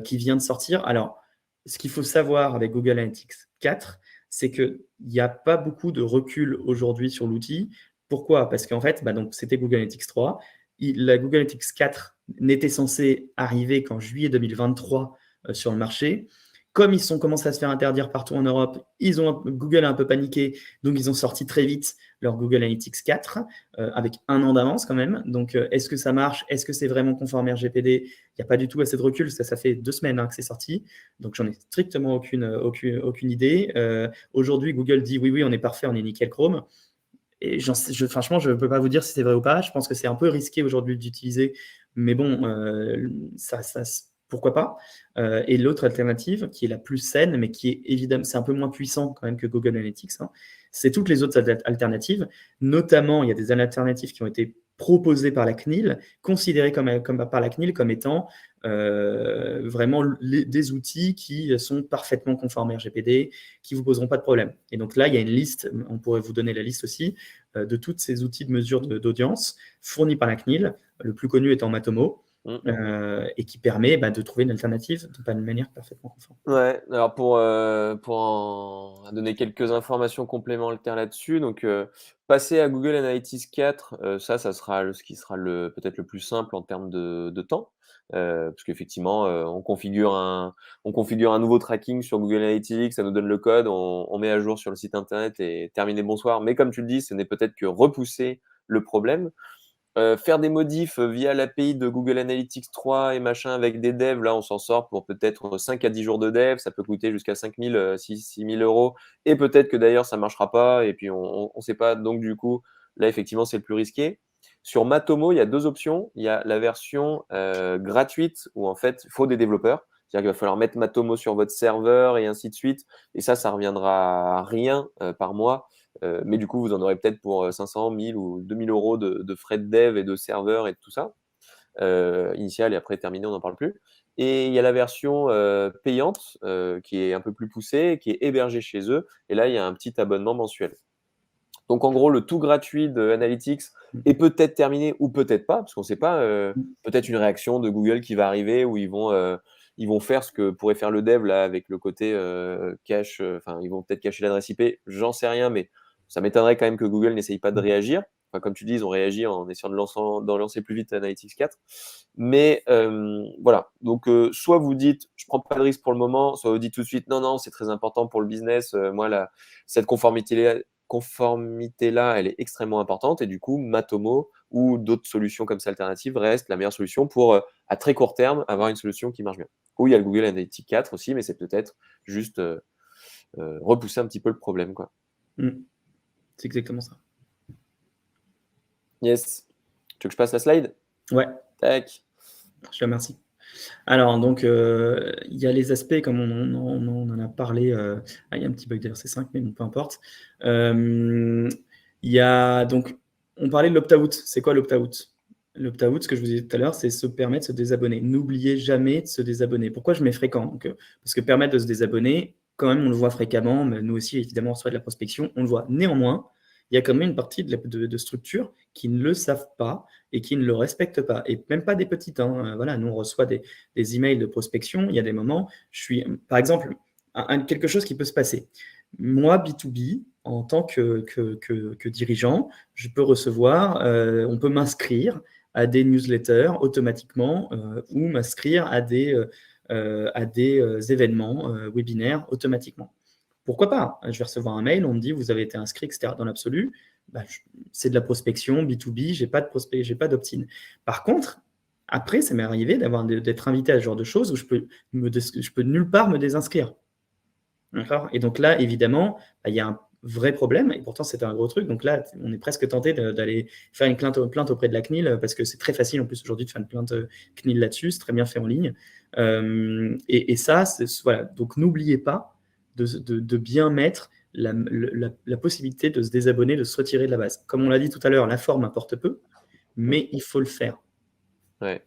qui vient de sortir. Alors, ce qu'il faut savoir avec Google Analytics 4, c'est qu'il n'y a pas beaucoup de recul aujourd'hui sur l'outil. Pourquoi? Parce qu'en fait, donc, c'était Google Analytics 3. La Google Analytics 4 n'était censée arriver qu'en juillet 2023 sur le marché. Comme ils sont commencé à se faire interdire partout en Europe, Google a un peu paniqué, donc ils ont sorti très vite leur Google Analytics 4 avec 1 an d'avance quand même. Donc, est-ce que ça marche? Est-ce que c'est vraiment conforme RGPD? Il n'y a pas du tout assez de recul. Ça fait 2 semaines que c'est sorti. Donc, j'en ai strictement aucune idée. Aujourd'hui, Google dit oui, on est parfait, on est nickel Chrome. Et franchement, je ne peux pas vous dire si c'est vrai ou pas. Je pense que c'est un peu risqué aujourd'hui d'utiliser. Mais bon, pourquoi pas. Et l'autre alternative, qui est la plus saine, mais qui est évidemment, c'est un peu moins puissant quand même que Google Analytics, c'est toutes les autres alternatives. Notamment, il y a des alternatives qui ont été proposées par la CNIL, considérées par la CNIL comme étant vraiment des outils qui sont parfaitement conformes à RGPD, qui ne vous poseront pas de problème. Et donc là, il y a une liste, on pourrait vous donner la liste aussi, de tous ces outils de mesure d'audience fournis par la CNIL, le plus connu étant Matomo, et qui permet de trouver une alternative de manière parfaitement conforme. Ouais, alors pour en donner quelques informations complémentaires là-dessus, donc passer à Google Analytics 4, ça sera ce qui sera peut-être le plus simple en termes de temps. Parce qu'effectivement, on configure un nouveau tracking sur Google Analytics, ça nous donne le code, on met à jour sur le site internet et terminé, bonsoir. Mais comme tu le dis, ce n'est peut-être que repousser le problème. Faire des modifs via l'API de Google Analytics 3 et machin avec des devs, là on s'en sort pour peut-être 5 à 10 jours de dev, ça peut coûter jusqu'à 5 000, 6 000 euros, et peut-être que d'ailleurs ça ne marchera pas, et puis on ne sait pas, donc du coup, là effectivement c'est le plus risqué. Sur Matomo, il y a 2 options. Il y a la version gratuite où en fait il faut des développeurs, c'est-à-dire qu'il va falloir mettre Matomo sur votre serveur et ainsi de suite, et ça reviendra à rien par mois. Mais du coup, vous en aurez peut-être pour 500, 1000 ou 2000 euros de frais de dev et de serveur et de tout ça. Initial et après terminé, on n'en parle plus. Et il y a la version payante qui est un peu plus poussée, qui est hébergée chez eux. Et là, il y a un petit abonnement mensuel. Donc, en gros, le tout gratuit de Analytics est peut-être terminé ou peut-être pas, parce qu'on ne sait pas. Peut-être une réaction de Google qui va arriver où ils vont faire ce que pourrait faire le dev là avec le côté cache. Enfin, ils vont peut-être cacher l'adresse IP. J'en sais rien, mais ça m'étonnerait quand même que Google n'essaye pas de réagir. Enfin, comme tu dis, ils ont réagi en essayant d'en lancer plus vite Analytics 4. Mais voilà. Donc, soit vous dites, je prends pas de risque pour le moment, soit vous dites tout de suite, non, c'est très important pour le business. Moi, cette conformité-là, elle est extrêmement importante. Et du coup, Matomo ou d'autres solutions comme ça alternatives restent la meilleure solution pour, à très court terme, avoir une solution qui marche bien. Ou il y a le Google Analytics 4 aussi, mais c'est peut-être juste repousser un petit peu le problème, quoi. C'est exactement ça. Yes. Tu veux que je passe la slide? Ouais. Tac. Je te remercie. Alors, donc, il y a les aspects, comme on en a parlé, il y a un petit bug d'ailleurs, c'est 5, mais bon, peu importe. Il y a, donc, on parlait de l'opt-out. C'est quoi l'opt-out? L'opt-out, ce que je vous disais tout à l'heure, c'est se permettre de se désabonner. N'oubliez jamais de se désabonner. Pourquoi je mets fréquent? Donc, parce que permettre de se désabonner, quand même, on le voit fréquemment, mais nous aussi, évidemment, on reçoit de la prospection, on le voit. Néanmoins, il y a quand même une partie de structures qui ne le savent pas et qui ne le respectent pas. Et même pas des petites. Voilà, nous, on reçoit des emails de prospection. Il y a des moments, par exemple, quelque chose qui peut se passer. Moi, B2B, en tant que dirigeant, je peux recevoir, on peut m'inscrire à des newsletters automatiquement ou m'inscrire à des événements webinaires automatiquement. Pourquoi pas? Je vais recevoir un mail, on me dit vous avez été inscrit, etc. Dans l'absolu, c'est de la prospection B2B, j'ai pas d'opt-in. Par contre, après, ça m'est arrivé d'être invité à ce genre de choses où je peux nulle part me désinscrire. D'accord? Et donc là, évidemment, il y a un vrai problème, et pourtant c'était un gros truc. Donc là, on est presque tenté d'aller faire une plainte auprès de la CNIL, parce que c'est très facile en plus aujourd'hui de faire une plainte CNIL là-dessus, c'est très bien fait en ligne. Et ça, voilà. Donc n'oubliez pas de bien mettre la possibilité de se désabonner, de se retirer de la base. Comme on l'a dit tout à l'heure, la forme importe peu, mais il faut le faire. Ouais.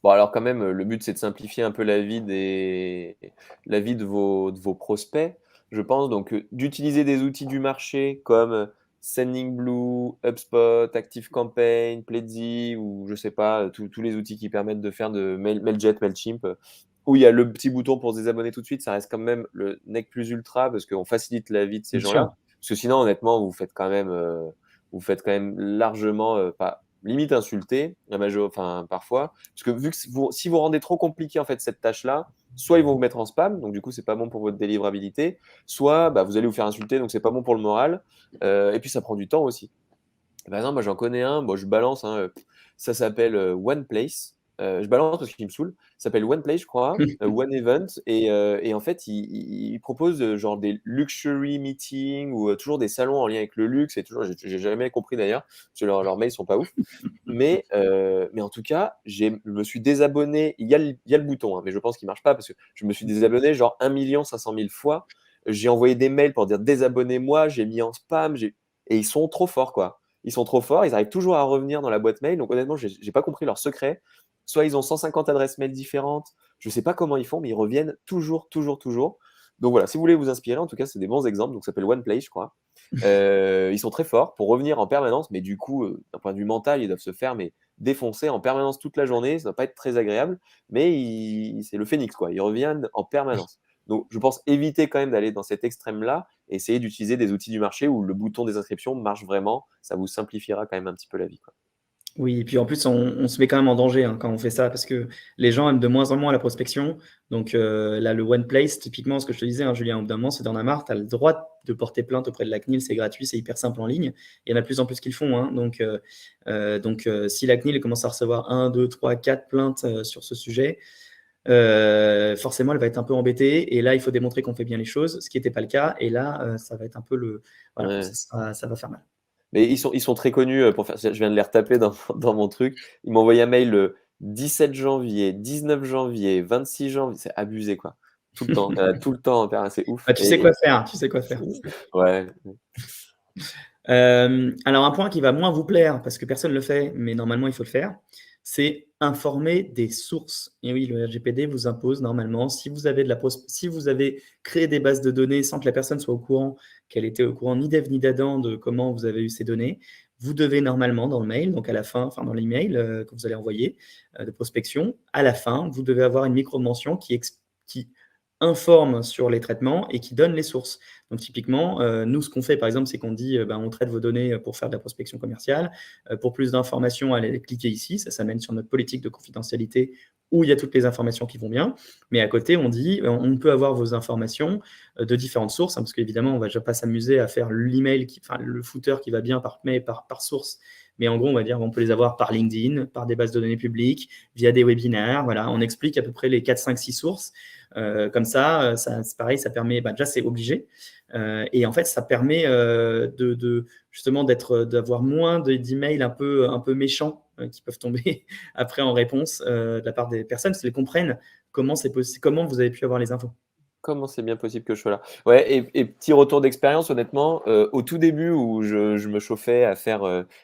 Bon, alors quand même, le but, c'est de simplifier un peu la vie de vos prospects, je pense. Donc, d'utiliser des outils du marché comme Sendingblue, HubSpot, ActiveCampaign, Pledzi, ou je sais pas, tous les outils qui permettent de faire de Mailjet, Mailchimp, où il y a le petit bouton pour se désabonner tout de suite, ça reste quand même le nec plus ultra parce qu'on facilite la vie de ces Bien sûr. gens-là. Parce que sinon, honnêtement, vous faites quand même largement, pas limite insulter, enfin, parfois. Parce que vu que si vous rendez trop compliqué en fait cette tâche-là, soit ils vont vous mettre en spam, donc du coup c'est pas bon pour votre délivrabilité, soit bah, vous allez vous faire insulter, donc c'est pas bon pour le moral, et puis ça prend du temps aussi. Par exemple, moi j'en connais un, bon, je balance, hein, ça s'appelle OnePlace. Je balance parce qu'il me saoule. Ça s'appelle OnePlace, je crois, One Event. Et en fait, il propose genre des luxury meetings ou toujours des salons en lien avec le luxe. Et toujours, j'ai jamais compris d'ailleurs, parce que leurs mails sont pas ouf. Mais en tout cas, je me suis désabonné. Il y a le bouton, hein, mais je pense qu'il marche pas parce que je me suis désabonné genre 1 500 000 fois. J'ai envoyé des mails pour dire désabonnez-moi, j'ai mis en spam, et ils sont trop forts, quoi. Ils sont trop forts, ils arrivent toujours à revenir dans la boîte mail. Donc honnêtement, j'ai pas compris leur secret. Soit ils ont 150 adresses mail différentes, je sais pas comment ils font, mais ils reviennent toujours, toujours, toujours. Donc voilà, si vous voulez vous inspirer, en tout cas, c'est des bons exemples. Donc ça s'appelle OnePlay, je crois. Ils sont très forts pour revenir en permanence, mais du coup, d'un point de vue mental, ils doivent se faire défoncer en permanence toute la journée. Ça ne va pas être très agréable, mais c'est le phénix, quoi. Ils reviennent en permanence. Donc, je pense éviter quand même d'aller dans cet extrême-là et essayer d'utiliser des outils du marché où le bouton des inscriptions marche vraiment. Ça vous simplifiera quand même un petit peu la vie, quoi. Oui, et puis en plus, on se met quand même en danger hein, quand on fait ça, parce que les gens aiment de moins en moins la prospection. Donc là, le One Place, typiquement, ce que je te disais, hein, Julien, au bout d'un moment, c'est d'en as marre, tu as le droit de porter plainte auprès de la CNIL, c'est gratuit, c'est hyper simple en ligne. Il y en a de plus en plus qui le font. Hein. Si la CNIL commence à recevoir 1, 2, 3, 4 plaintes sur ce sujet, forcément, elle va être un peu embêtée. Et là, il faut démontrer qu'on fait bien les choses, ce qui n'était pas le cas. Et là, ça va être un peu le. Voilà, Ouais. ça va faire mal. Mais ils sont très connus pour faire. Je viens de les retaper dans mon truc. Ils m'ont envoyé un mail le 17 janvier, 19 janvier, 26 janvier. C'est abusé, quoi. Tout le temps. Tout le temps, c'est ouf. Bah, tu sais quoi faire, tu sais quoi faire. Ouais. Alors un point qui va moins vous plaire, parce que personne ne le fait, mais normalement il faut le faire, c'est informer des sources. Et oui, le RGPD vous impose normalement, si vous avez créé des bases de données sans que la personne soit au courant, qu'elle était au courant ni d'Ève ni d'Adam de comment vous avez eu ces données, vous devez normalement dans le mail, donc à la fin, enfin dans l'email que vous allez envoyer de prospection, à la fin, vous devez avoir une micro-mention qui informe sur les traitements et qui donne les sources. Donc typiquement, nous, ce qu'on fait, par exemple, c'est qu'on dit, on traite vos données pour faire de la prospection commerciale. Pour plus d'informations, allez cliquer ici. Ça mène sur notre politique de confidentialité où il y a toutes les informations qui vont bien. Mais à côté, on dit, on peut avoir vos informations de différentes sources, hein, parce qu'évidemment, on ne va pas s'amuser à faire l'email, enfin le footer qui va bien par mail, par source. Mais en gros, on va dire, on peut les avoir par LinkedIn, par des bases de données publiques, via des webinaires. Voilà, on explique à peu près les 4, 5, 6 sources. Comme ça, c'est pareil, ça permet, déjà c'est obligé. Et en fait, ça permet justement d'avoir moins d'emails un peu méchants qui peuvent tomber après en réponse de la part des personnes, parce qu'elles comprennent comment vous avez pu avoir les infos. Comment c'est bien possible que je sois là? Ouais, et petit retour d'expérience, honnêtement, au tout début où je me chauffais à faire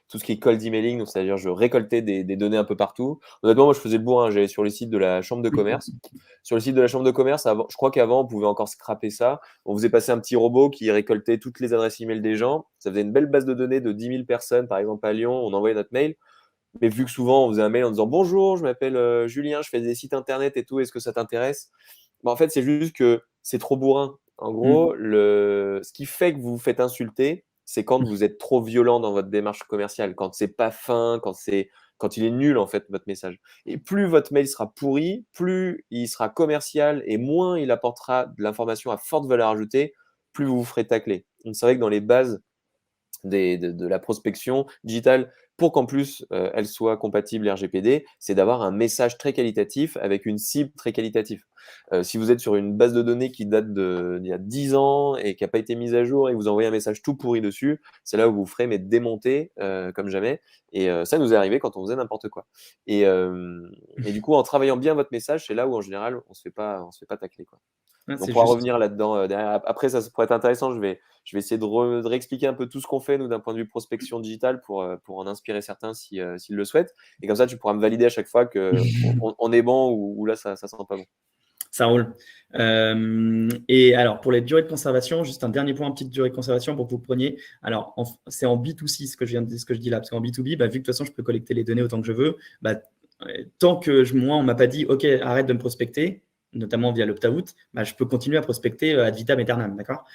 tout ce qui est cold emailing, donc c'est-à-dire je récoltais des données un peu partout. Honnêtement, moi je faisais le bourrin, j'allais sur les sites de la chambre de commerce. Sur le site de la chambre de commerce, je crois qu'avant on pouvait encore scraper ça. On faisait passer un petit robot qui récoltait toutes les adresses email des gens. Ça faisait une belle base de données de 10 000 personnes, par exemple à Lyon. On envoyait notre mail. Mais vu que souvent on faisait un mail en disant bonjour, je m'appelle Julien, je fais des sites internet et tout, est-ce que ça t'intéresse? Bah, en fait, c'est juste que c'est trop bourrin. En Mm. gros, ce qui fait que vous vous faites insulter, c'est quand vous êtes trop violent dans votre démarche commerciale, quand c'est pas fin, quand il est nul en fait votre message. Et plus votre mail sera pourri, plus il sera commercial et moins il apportera de l'information à forte valeur ajoutée, plus vous vous ferez tacler. Donc c'est vrai que dans les bases de la prospection digitale pour qu'en plus elle soit compatible RGPD, c'est d'avoir un message très qualitatif avec une cible très qualitative. Si vous êtes sur une base de données qui date d'il y a 10 ans et qui n'a pas été mise à jour et que vous envoyez un message tout pourri dessus, c'est là où vous vous ferez démonter comme jamais. Et ça nous est arrivé quand on faisait n'importe quoi. Et, euh, et du coup, en travaillant bien votre message, c'est là où en général on se fait pas tacler, quoi. Ah, On c'est pourra juste. revenir là-dedans derrière. Après, ça pourrait être intéressant. Je vais essayer de réexpliquer un peu tout ce qu'on fait, nous, d'un point de vue prospection digitale, pour en inspirer certains s'ils le souhaitent. Et comme ça, tu pourras me valider à chaque fois qu'on est bon ou là, ça sent pas bon. Ça roule. Et alors, pour les durées de conservation, juste un dernier point, petite durée de conservation pour que vous preniez. Alors, c'est en B2C ce que je dis là, parce qu'en B2B, bah, vu que de toute façon, je peux collecter les données autant que je veux, bah, tant que moi, on m'a pas dit, OK, arrête de me prospecter, notamment via l'opt-out, bah, je peux continuer à prospecter ad vitam aeternam, d'accord.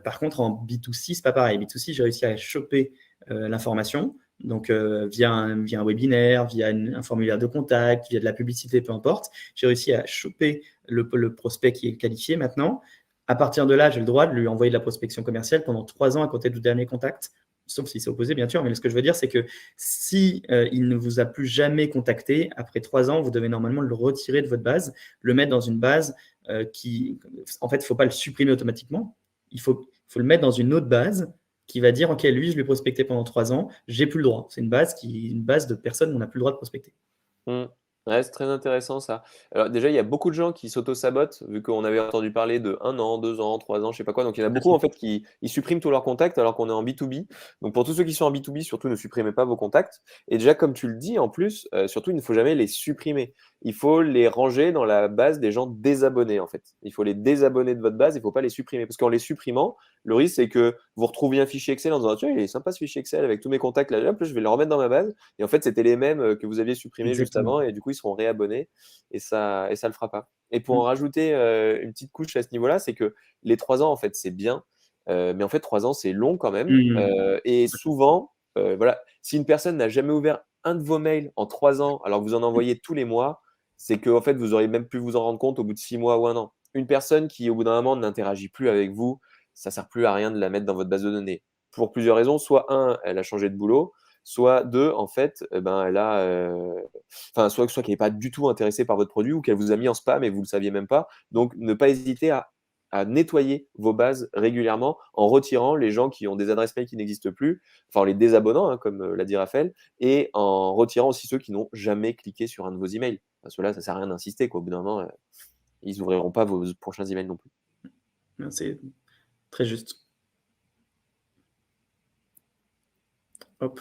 Par contre, en B2C, c'est pas pareil. B2C, j'ai réussi à choper l'information, donc via un webinaire, via un formulaire de contact, via de la publicité, peu importe. J'ai réussi à choper le prospect qui est qualifié maintenant. À partir de là, j'ai le droit de lui envoyer de la prospection commerciale pendant 3 ans à côté du dernier contact, sauf si c'est opposé, bien sûr. Mais ce que je veux dire, c'est que si il ne vous a plus jamais contacté, après 3 ans, vous devez normalement le retirer de votre base, le mettre dans une base qui… En fait, il ne faut pas le supprimer automatiquement. Il faut le mettre dans une autre base qui va dire, OK, lui, je lui ai prospecté pendant 3 ans, j'ai plus le droit. C'est une base de personnes où on n'a plus le droit de prospecter. Mmh. Ouais, c'est très intéressant ça. Alors déjà, il y a beaucoup de gens qui s'auto-sabotent, vu qu'on avait entendu parler de 1 an, 2 ans, 3 ans, je sais pas quoi. Donc il y en a beaucoup en fait qui ils suppriment tous leurs contacts alors qu'on est en B2B. Donc pour tous ceux qui sont en B2B, surtout ne supprimez pas vos contacts. Et déjà, comme tu le dis, en plus, surtout, il ne faut jamais les supprimer. Il faut les ranger dans la base des gens désabonnés en fait. Il faut les désabonner de votre base, il ne faut pas les supprimer. Parce qu'en les supprimant, le risque c'est que vous retrouviez un fichier Excel en disant: tiens, il est sympa ce fichier Excel avec tous mes contacts là, hop, je vais le remettre dans ma base. Et en fait, c'était les mêmes que vous aviez supprimés juste Exactement. avant, et du coup, ils seront réabonnés, et ça le fera pas. Et pour en Mm. rajouter une petite couche à ce niveau-là, c'est que les 3 ans, en fait, c'est bien, mais en fait, 3 ans, c'est long quand même. Mm. Et souvent, voilà, si une personne n'a jamais ouvert un de vos mails en 3 ans, alors que vous en envoyez tous les mois, c'est que en fait, vous auriez même pu vous en rendre compte au bout de 6 mois ou un an. Une personne qui, au bout d'un moment, n'interagit plus avec vous, ça sert plus à rien de la mettre dans votre base de données. Pour plusieurs raisons. Soit un, elle a changé de boulot, soit deux, en fait, ben, elle a, enfin, soit qu'elle n'est pas du tout intéressée par votre produit ou qu'elle vous a mis en spam et vous ne le saviez même pas. Donc, ne pas hésiter à nettoyer vos bases régulièrement en retirant les gens qui ont des adresses mail qui n'existent plus, enfin en les désabonnant, hein, comme l'a dit Raphaël, et en retirant aussi ceux qui n'ont jamais cliqué sur un de vos emails. Parce que là, ça ne sert à rien d'insister, quoi. Au bout d'un moment, ils n'ouvriront pas vos prochains emails non plus. C'est très juste. Hop.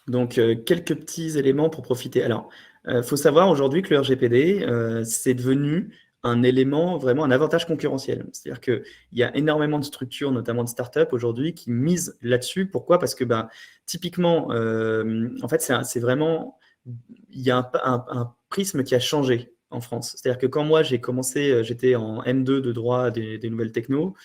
Donc, quelques petits éléments pour profiter. Alors, il faut savoir aujourd'hui que le RGPD, c'est devenu un élément, vraiment un avantage concurrentiel. C'est-à-dire qu'il y a énormément de structures, notamment de startups aujourd'hui, qui misent là-dessus. Pourquoi? Parce que typiquement, en fait, c'est vraiment, il y a un prisme qui a changé en France. C'est-à-dire que quand moi j'ai commencé, j'étais en M2 de droit des nouvelles techno.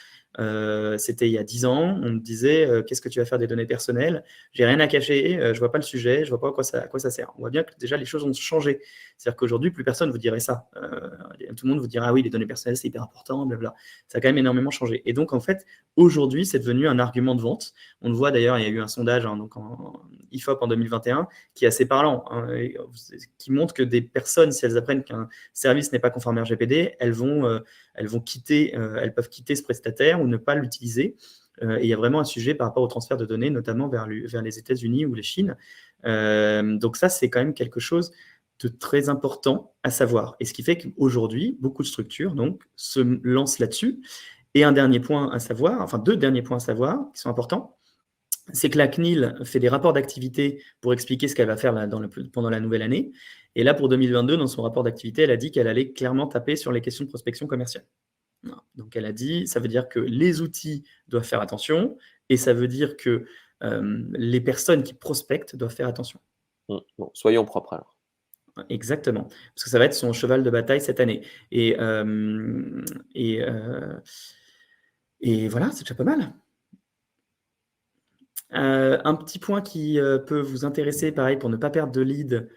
C'était il y a 10 ans, on me disait qu'est-ce que tu vas faire des données personnelles? J'ai rien à cacher, je vois pas le sujet, je vois pas à quoi ça sert. On voit bien que déjà les choses ont changé. C'est-à-dire qu'aujourd'hui, plus personne vous dirait ça. Tout le monde vous dira ah oui, les données personnelles c'est hyper important, blablabla. Ça a quand même énormément changé. Et donc en fait, aujourd'hui, c'est devenu un argument de vente. On le voit d'ailleurs, il y a eu un sondage donc en IFOP en 2021 qui est assez parlant, hein, qui montre que des personnes, si elles apprennent qu'un service n'est pas conforme à RGPD, elles peuvent quitter ce prestataire ou ne pas l'utiliser. Et il y a vraiment un sujet par rapport au transfert de données, notamment vers les États-Unis ou les Chines. Donc ça, c'est quand même quelque chose de très important à savoir. Et ce qui fait qu'aujourd'hui, beaucoup de structures donc, se lancent là-dessus. Et un dernier point à savoir, enfin 2 derniers points à savoir qui sont importants, c'est que la CNIL fait des rapports d'activité pour expliquer ce qu'elle va faire pendant la nouvelle année. Et là, pour 2022, dans son rapport d'activité, elle a dit qu'elle allait clairement taper sur les questions de prospection commerciale. Donc elle a dit, ça veut dire que les outils doivent faire attention, et ça veut dire que les personnes qui prospectent doivent faire attention. Bon, soyons propres alors. Exactement, parce que ça va être son cheval de bataille cette année. Et voilà, c'est déjà pas mal. Un petit point qui peut vous intéresser, pareil, pour ne pas perdre de lead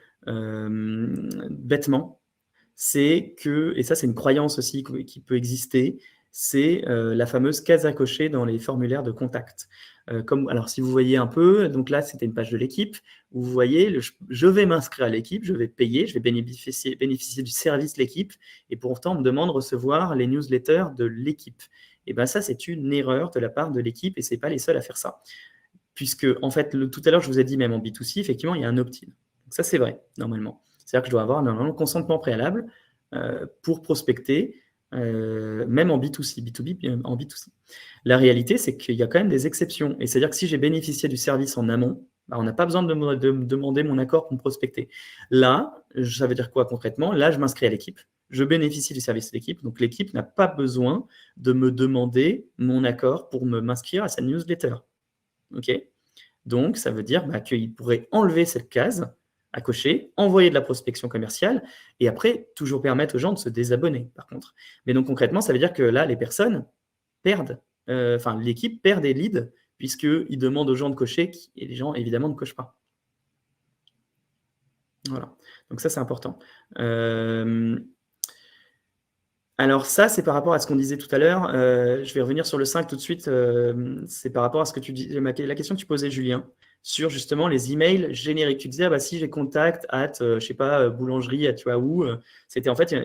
bêtement, c'est que, et ça c'est une croyance aussi qui peut exister, c'est la fameuse case à cocher dans les formulaires de contact. Alors si vous voyez un peu, donc là c'était une page de l'équipe, où vous voyez, je vais m'inscrire à l'équipe, je vais payer, je vais bénéficier du service de l'équipe, et pourtant on me demande de recevoir les newsletters de l'équipe. Et bien ça c'est une erreur de la part de l'équipe, et c'est pas les seuls à faire ça. Puisque, en fait, tout à l'heure, je vous ai dit, même en B2C, effectivement, il y a un opt-in. Donc ça, c'est vrai, normalement. C'est-à-dire que je dois avoir normalement le consentement préalable pour prospecter même en B2C, B2B, en B2C. La réalité, c'est qu'il y a quand même des exceptions. Et c'est-à-dire que si j'ai bénéficié du service en amont, bah, on n'a pas besoin de me demander mon accord pour me prospecter. Là, ça veut dire quoi concrètement? Là, je m'inscris à l'équipe, je bénéficie du service de l'équipe, donc l'équipe n'a pas besoin de me demander mon accord pour m'inscrire à sa newsletter. Ok? Donc, ça veut dire qu'il pourrait enlever cette case à cocher, envoyer de la prospection commerciale et après, toujours permettre aux gens de se désabonner, par contre. Mais donc, concrètement, ça veut dire que là, les personnes perdent, l'équipe perd des leads puisqu'ils demandent aux gens de cocher et les gens, évidemment, ne cochent pas. Voilà. Donc, ça, c'est important. Alors ça, c'est par rapport à ce qu'on disait tout à l'heure. Je vais revenir sur le 5 tout de suite. C'est par rapport à ce que tu dis, la question que tu posais, Julien, sur justement les emails génériques. Tu disais, si j'ai contact at, je sais pas, boulangerie, tu vois où, c'était en fait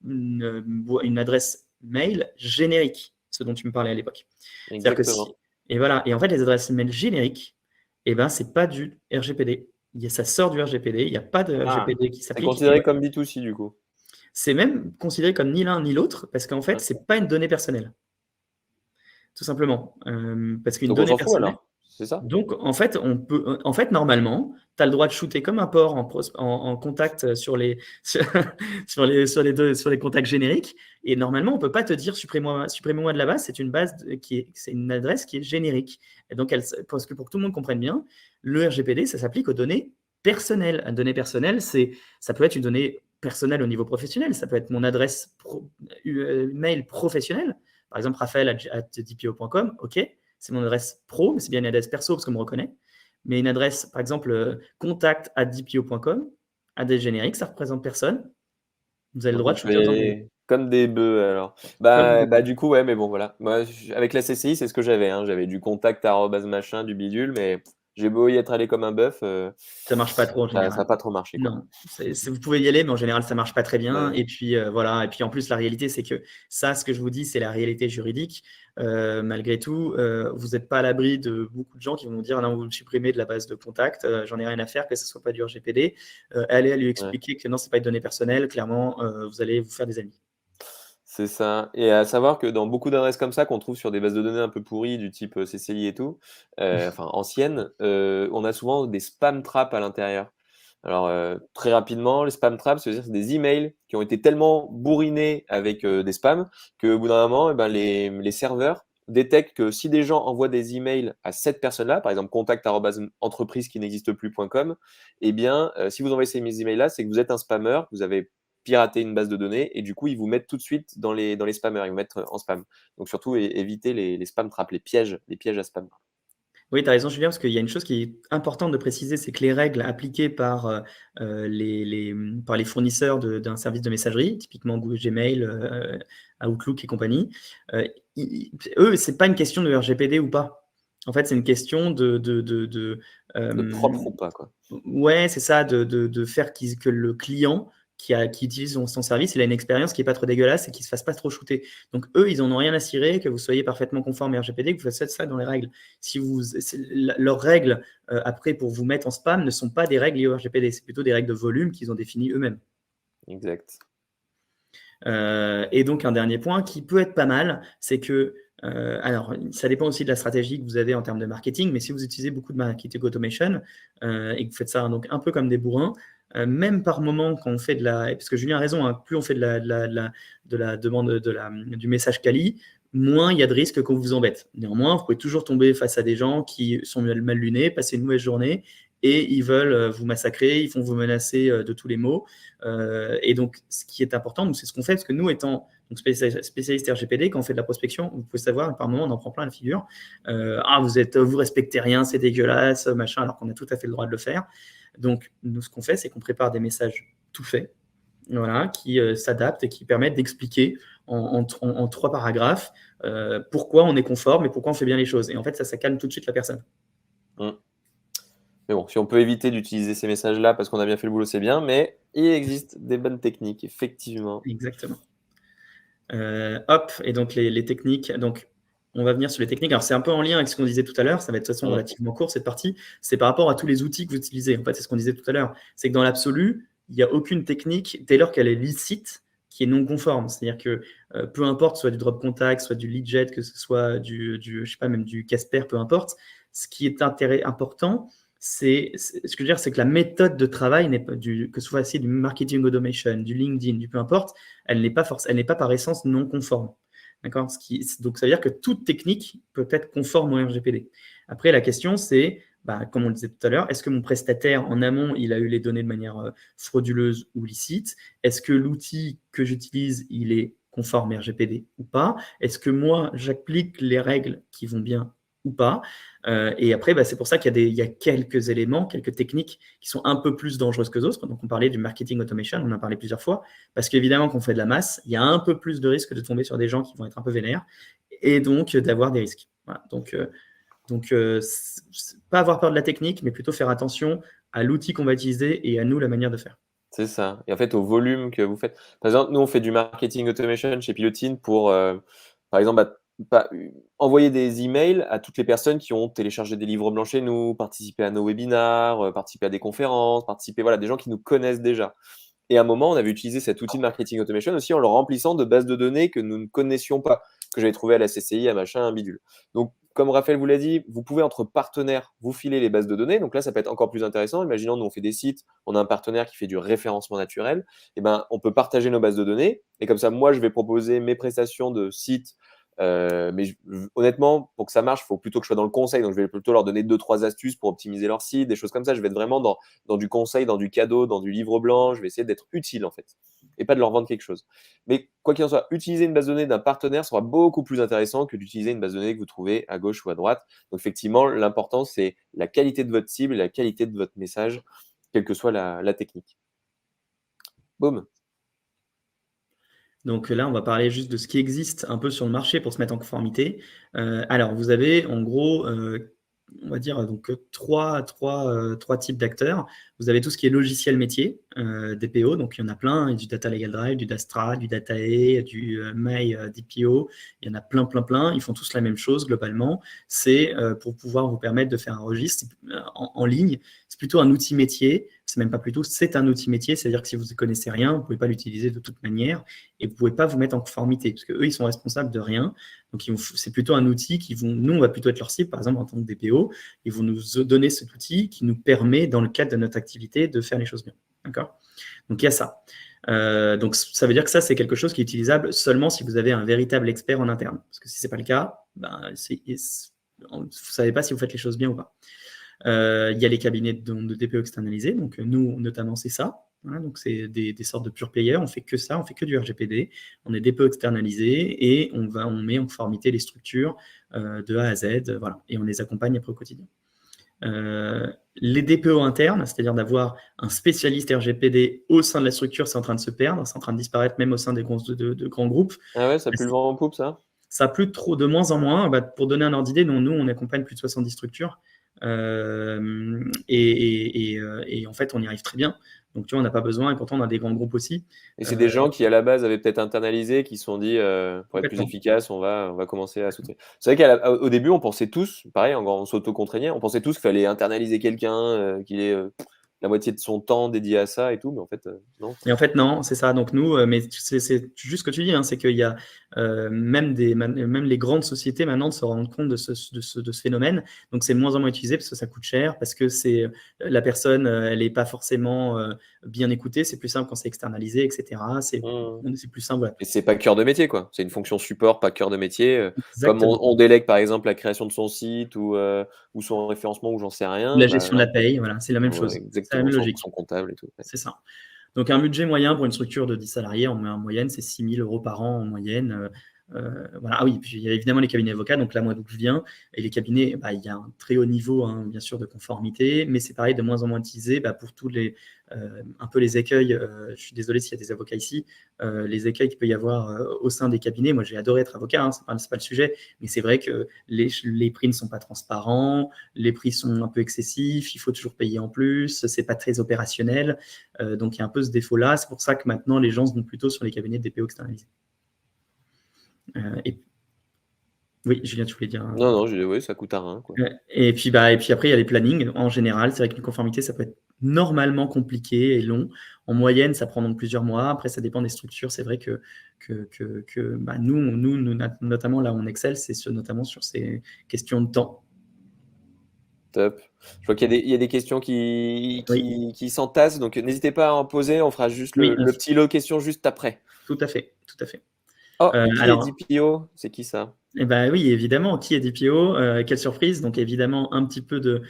une adresse mail générique, ce dont tu me parlais à l'époque. C'est-à-dire que Exactement. et voilà. Et en fait, les adresses mail génériques, c'est pas du RGPD. Ça sort du RGPD. Il n'y a pas de RGPD qui C'est s'applique. considéré comme B2C du coup. C'est même considéré comme ni l'un ni l'autre parce qu'en fait, c'est pas une donnée personnelle. Tout simplement. Parce qu'une Donc on donnée s'en fout personnelle. alors, c'est ça? Donc, en fait, normalement, tu as le droit de shooter comme un porc en contact sur les contacts génériques. Et normalement, on peut pas te dire supprimez-moi de la base. C'est une base c'est une adresse qui est générique. Et donc, parce que pour que tout le monde comprenne bien, le RGPD, ça s'applique aux données personnelles. Une donnée personnelle, ça peut être une donnée personnelle au niveau professionnel. Ça peut être mon adresse mail professionnelle. Par exemple, raphaël@dpo.com, OK, c'est mon adresse pro, mais c'est bien une adresse perso parce qu'on me reconnaît. Mais une adresse, par exemple, contact@dpo.com, adresse générique, ça ne représente personne. Vous avez le droit de shooter autant que vous voulez. Comme des bœufs alors. Du coup, ouais, mais bon, voilà. Moi, avec la CCI, c'est ce que j'avais. J'avais du contact machin, du bidule, mais j'ai beau y être allé comme un bœuf, Ça marche pas trop en ça général. n'a pas trop marché, quoi. Non, vous pouvez y aller, mais en général, ça marche pas très bien. Ouais. Et puis voilà. Et puis en plus, la réalité, c'est que ça, ce que je vous dis, c'est la réalité juridique. Malgré tout, vous n'êtes pas à l'abri de beaucoup de gens qui vont vous dire non, vous me supprimez de la base de contact, j'en ai rien à faire, que ce soit pas du RGPD. Allez à lui expliquer que non, c'est pas une donnée personnelle. Clairement, vous allez vous faire des amis. C'est ça. Et à savoir que dans beaucoup d'adresses comme ça qu'on trouve sur des bases de données un peu pourries du type CCI et tout, enfin anciennes, on a souvent des spam traps à l'intérieur. Alors très rapidement, les spam traps, c'est-à-dire c'est des emails qui ont été tellement bourrinés avec des spams qu'au bout d'un moment, les serveurs détectent que si des gens envoient des emails à cette personne-là, par exemple contact@entreprise qui n'existe plus.com, si vous envoyez ces emails-là, c'est que vous êtes un spammer, vous avez pirater une base de données et du coup, ils vous mettent tout de suite dans les spammers, ils vous mettent en spam. Donc surtout, éviter les spam traps, les pièges à spam. Oui, tu as raison, Julien, parce qu'il y a une chose qui est importante de préciser, c'est que les règles appliquées par les fournisseurs d'un service de messagerie, typiquement Google Gmail, Outlook et compagnie, eux, c'est pas une question de RGPD ou pas. En fait, c'est une question De propre ou pas, quoi. ouais, c'est ça, de faire que le client qui utilise son service, il a une expérience qui n'est pas trop dégueulasse et qui ne se fasse pas trop shooter. Donc, eux, ils n'en ont rien à cirer que vous soyez parfaitement conforme RGPD, que vous fassiez ça dans les règles. Leurs règles, après, pour vous mettre en spam, ne sont pas des règles liées au RGPD, c'est plutôt des règles de volume qu'ils ont définies eux-mêmes. Exact. Et donc, un dernier point qui peut être pas mal, c'est que, alors, ça dépend aussi de la stratégie que vous avez en termes de marketing, mais si vous utilisez beaucoup de marketing automation et que vous faites ça donc un peu comme des bourrins, même par moment, quand on fait parce que Julien a raison, plus on fait de la demande du message quali, moins il y a de risques qu'on vous embête. Néanmoins, vous pouvez toujours tomber face à des gens qui sont mal lunés, passer une mauvaise journée et ils veulent vous massacrer, ils vont vous menacer de tous les maux. Et donc, ce qui est important, c'est ce qu'on fait, parce que nous, étant spécialistes RGPD, quand on fait de la prospection, vous pouvez savoir, par moment, on en prend plein la figure. Vous respectez rien, c'est dégueulasse, machin, alors qu'on a tout à fait le droit de le faire. Donc, nous, ce qu'on fait, c'est qu'on prépare des messages tout faits, voilà, qui s'adaptent et qui permettent d'expliquer en 3 paragraphes pourquoi on est conforme et pourquoi on fait bien les choses. Et en fait, ça calme tout de suite la personne. Mais bon, si on peut éviter d'utiliser ces messages-là parce qu'on a bien fait le boulot, c'est bien, mais il existe des bonnes techniques, effectivement. Exactement. Et donc les techniques. Donc, on va venir sur les techniques. Alors, c'est un peu en lien avec ce qu'on disait tout à l'heure. Ça va être de toute façon relativement court, cette partie. C'est par rapport à tous les outils que vous utilisez. En fait, c'est ce qu'on disait tout à l'heure. C'est que dans l'absolu, il n'y a aucune technique, dès lors qu'elle est licite, qui est non conforme. C'est-à-dire que peu importe, soit du drop contact, soit du lead-jet, que ce soit je sais pas, même du Casper, peu importe, ce qui est important, ce que je veux dire, c'est que la méthode de travail n'est pas que ce soit aussi du marketing automation, du LinkedIn, du peu importe, elle n'est pas par essence non conforme. D'accord? Donc, ça veut dire que toute technique peut être conforme au RGPD. Après, la question, c'est, comme on le disait tout à l'heure, est-ce que mon prestataire, en amont, il a eu les données de manière frauduleuse ou licite? Est-ce que l'outil que j'utilise, il est conforme RGPD ou pas? Est-ce que moi, j'applique les règles qui vont bien ou pas? Et après, c'est pour ça qu'il y a quelques éléments, quelques techniques qui sont un peu plus dangereuses que d'autres. Donc, on parlait du marketing automation, on en a parlé plusieurs fois, parce qu'évidemment, quand on fait de la masse, il y a un peu plus de risque de tomber sur des gens qui vont être un peu vénères et donc d'avoir des risques. Voilà. Donc, pas avoir peur de la technique, mais plutôt faire attention à l'outil qu'on va utiliser et à nous, la manière de faire. C'est ça. Et en fait, au volume que vous faites. Par exemple, nous, on fait du marketing automation chez Pilotine pour, par exemple, envoyer des emails à toutes les personnes qui ont téléchargé des livres blancs chez nous, participé à nos webinars, participé à des conférences, voilà, des gens qui nous connaissent déjà. Et à un moment, on avait utilisé cet outil de marketing automation aussi en le remplissant de bases de données que nous ne connaissions pas, que j'avais trouvé à la CCI, à machin, un bidule. Donc, comme Raphaël vous l'a dit, vous pouvez entre partenaires vous filer les bases de données. Donc là, ça peut être encore plus intéressant. Imaginons, nous, on fait des sites, on a un partenaire qui fait du référencement naturel. Et on peut partager nos bases de données. Et comme ça, moi, je vais proposer mes prestations de sites. Mais honnêtement, pour que ça marche, il faut plutôt que je sois dans le conseil. Donc, je vais plutôt leur donner 2-3 astuces pour optimiser leur site, des choses comme ça. Je vais être vraiment dans du conseil, dans du cadeau, dans du livre blanc. Je vais essayer d'être utile, en fait, et pas de leur vendre quelque chose. Mais quoi qu'il en soit, utiliser une base de données d'un partenaire sera beaucoup plus intéressant que d'utiliser une base de données que vous trouvez à gauche ou à droite. Donc, effectivement, l'important, c'est la qualité de votre cible et la qualité de votre message, quelle que soit la technique. Boum. Donc là, on va parler juste de ce qui existe un peu sur le marché pour se mettre en conformité. Alors, vous avez en gros, on va dire donc trois types d'acteurs. Vous avez tout ce qui est logiciel métier, DPO, donc il y en a plein, du Data Legal Drive, du Dastra, du Datae, du MyDPO, il y en a plein. Ils font tous la même chose globalement. C'est pour pouvoir vous permettre de faire un registre en ligne. C'est plutôt un outil métier. C'est même pas plutôt, c'est un outil métier. C'est-à-dire que si vous ne connaissez rien, vous ne pouvez pas l'utiliser de toute manière et vous ne pouvez pas vous mettre en conformité parce qu'eux, ils sont responsables de rien. Donc, c'est plutôt un outil nous, on va plutôt être leur cible, par exemple, en tant que DPO. Ils vont nous donner cet outil qui nous permet, dans le cadre de notre activité, de faire les choses bien. D'accord ? Donc, il y a ça. Donc, ça veut dire que ça, c'est quelque chose qui est utilisable seulement si vous avez un véritable expert en interne. Parce que si ce n'est pas le cas, vous ne savez pas si vous faites les choses bien ou pas. Il y a les cabinets de DPO externalisés. Donc, nous, notamment, c'est ça. Voilà, donc, c'est des sortes de pure players. On fait que ça, on fait que du RGPD. On est DPO externalisé et on met en conformité les structures de A à Z. Voilà, et on les accompagne après au quotidien. Les DPO internes, c'est-à-dire d'avoir un spécialiste RGPD au sein de la structure, c'est en train de se perdre, c'est en train de disparaître même au sein des de grands groupes. Ah ouais, ça pue le vent en poupe, ça ? Ça a plus trop, de moins en moins. Pour donner un ordre d'idée, nous, on accompagne plus de 70 structures. Et en fait, on y arrive très bien. Donc, tu vois, on n'a pas besoin, et pourtant, on a des grands groupes aussi. Et c'est des gens qui, à la base, avaient peut-être internalisé, qui se sont dit, pour être plus efficace, on va commencer à soutenir. C'est vrai qu'au début, on pensait tous, pareil, on s'auto-contraignait, on pensait tous qu'il fallait internaliser quelqu'un, qu'il ait la moitié de son temps dédié à ça et tout, mais en fait, non. Et en fait, non, c'est ça. Donc, nous, mais c'est juste ce que tu dis, hein, c'est qu'il y a même les grandes sociétés maintenant se rendent compte de ce phénomène. Donc, c'est de moins en moins utilisé parce que ça coûte cher, parce que la personne, elle n'est pas forcément bien écoutée. C'est plus simple quand c'est externalisé, etc. C'est plus simple. Voilà. Et c'est pas cœur de métier, quoi. C'est une fonction support, pas cœur de métier. Comme Exactement. on délègue, par exemple, la création de son site ou son référencement ou j'en sais rien. La gestion de la paye, voilà, c'est la même chose. Exactement, c'est la même logique. son comptable et tout. Ouais. C'est ça. Donc, un budget moyen pour une structure de 10 salariés, en moyenne, c'est 6 000 € par an en moyenne. Voilà. Ah oui, puis il y a évidemment les cabinets avocats, donc là, moi, d'où je viens, et les cabinets, il y a un très haut niveau, hein, bien sûr, de conformité, mais c'est pareil, de moins en moins utilisé pour tous un peu les écueils. Je suis désolé s'il y a des avocats ici, les écueils qu'il peut y avoir au sein des cabinets. Moi, j'ai adoré être avocat, hein, c'est pas le sujet, mais c'est vrai que les prix ne sont pas transparents, les prix sont un peu excessifs, il faut toujours payer en plus, c'est pas très opérationnel, donc il y a un peu ce défaut-là. C'est pour ça que maintenant, les gens se vont plutôt sur les cabinets de DPO externalisés. Oui, Julien, tu voulais dire. Non, oui, ça coûte un rein, quoi. Et puis après, il y a les plannings. En général, c'est vrai qu'une conformité, ça peut être normalement compliqué et long. En moyenne, ça prend donc plusieurs mois. Après, ça dépend des structures. C'est vrai que nous, notamment là où on excelle, c'est notamment sur ces questions de temps. Top. Je vois qu'il y a des questions Oui, qui s'entassent, donc n'hésitez pas à en poser. On fera juste oui, le petit lot questions juste après. tout à fait, tout à fait. Oh, qui est Alors, DPO? C'est qui ça? eh ben oui, évidemment, qui est DPO? Quelle surprise! Donc évidemment, un petit peu de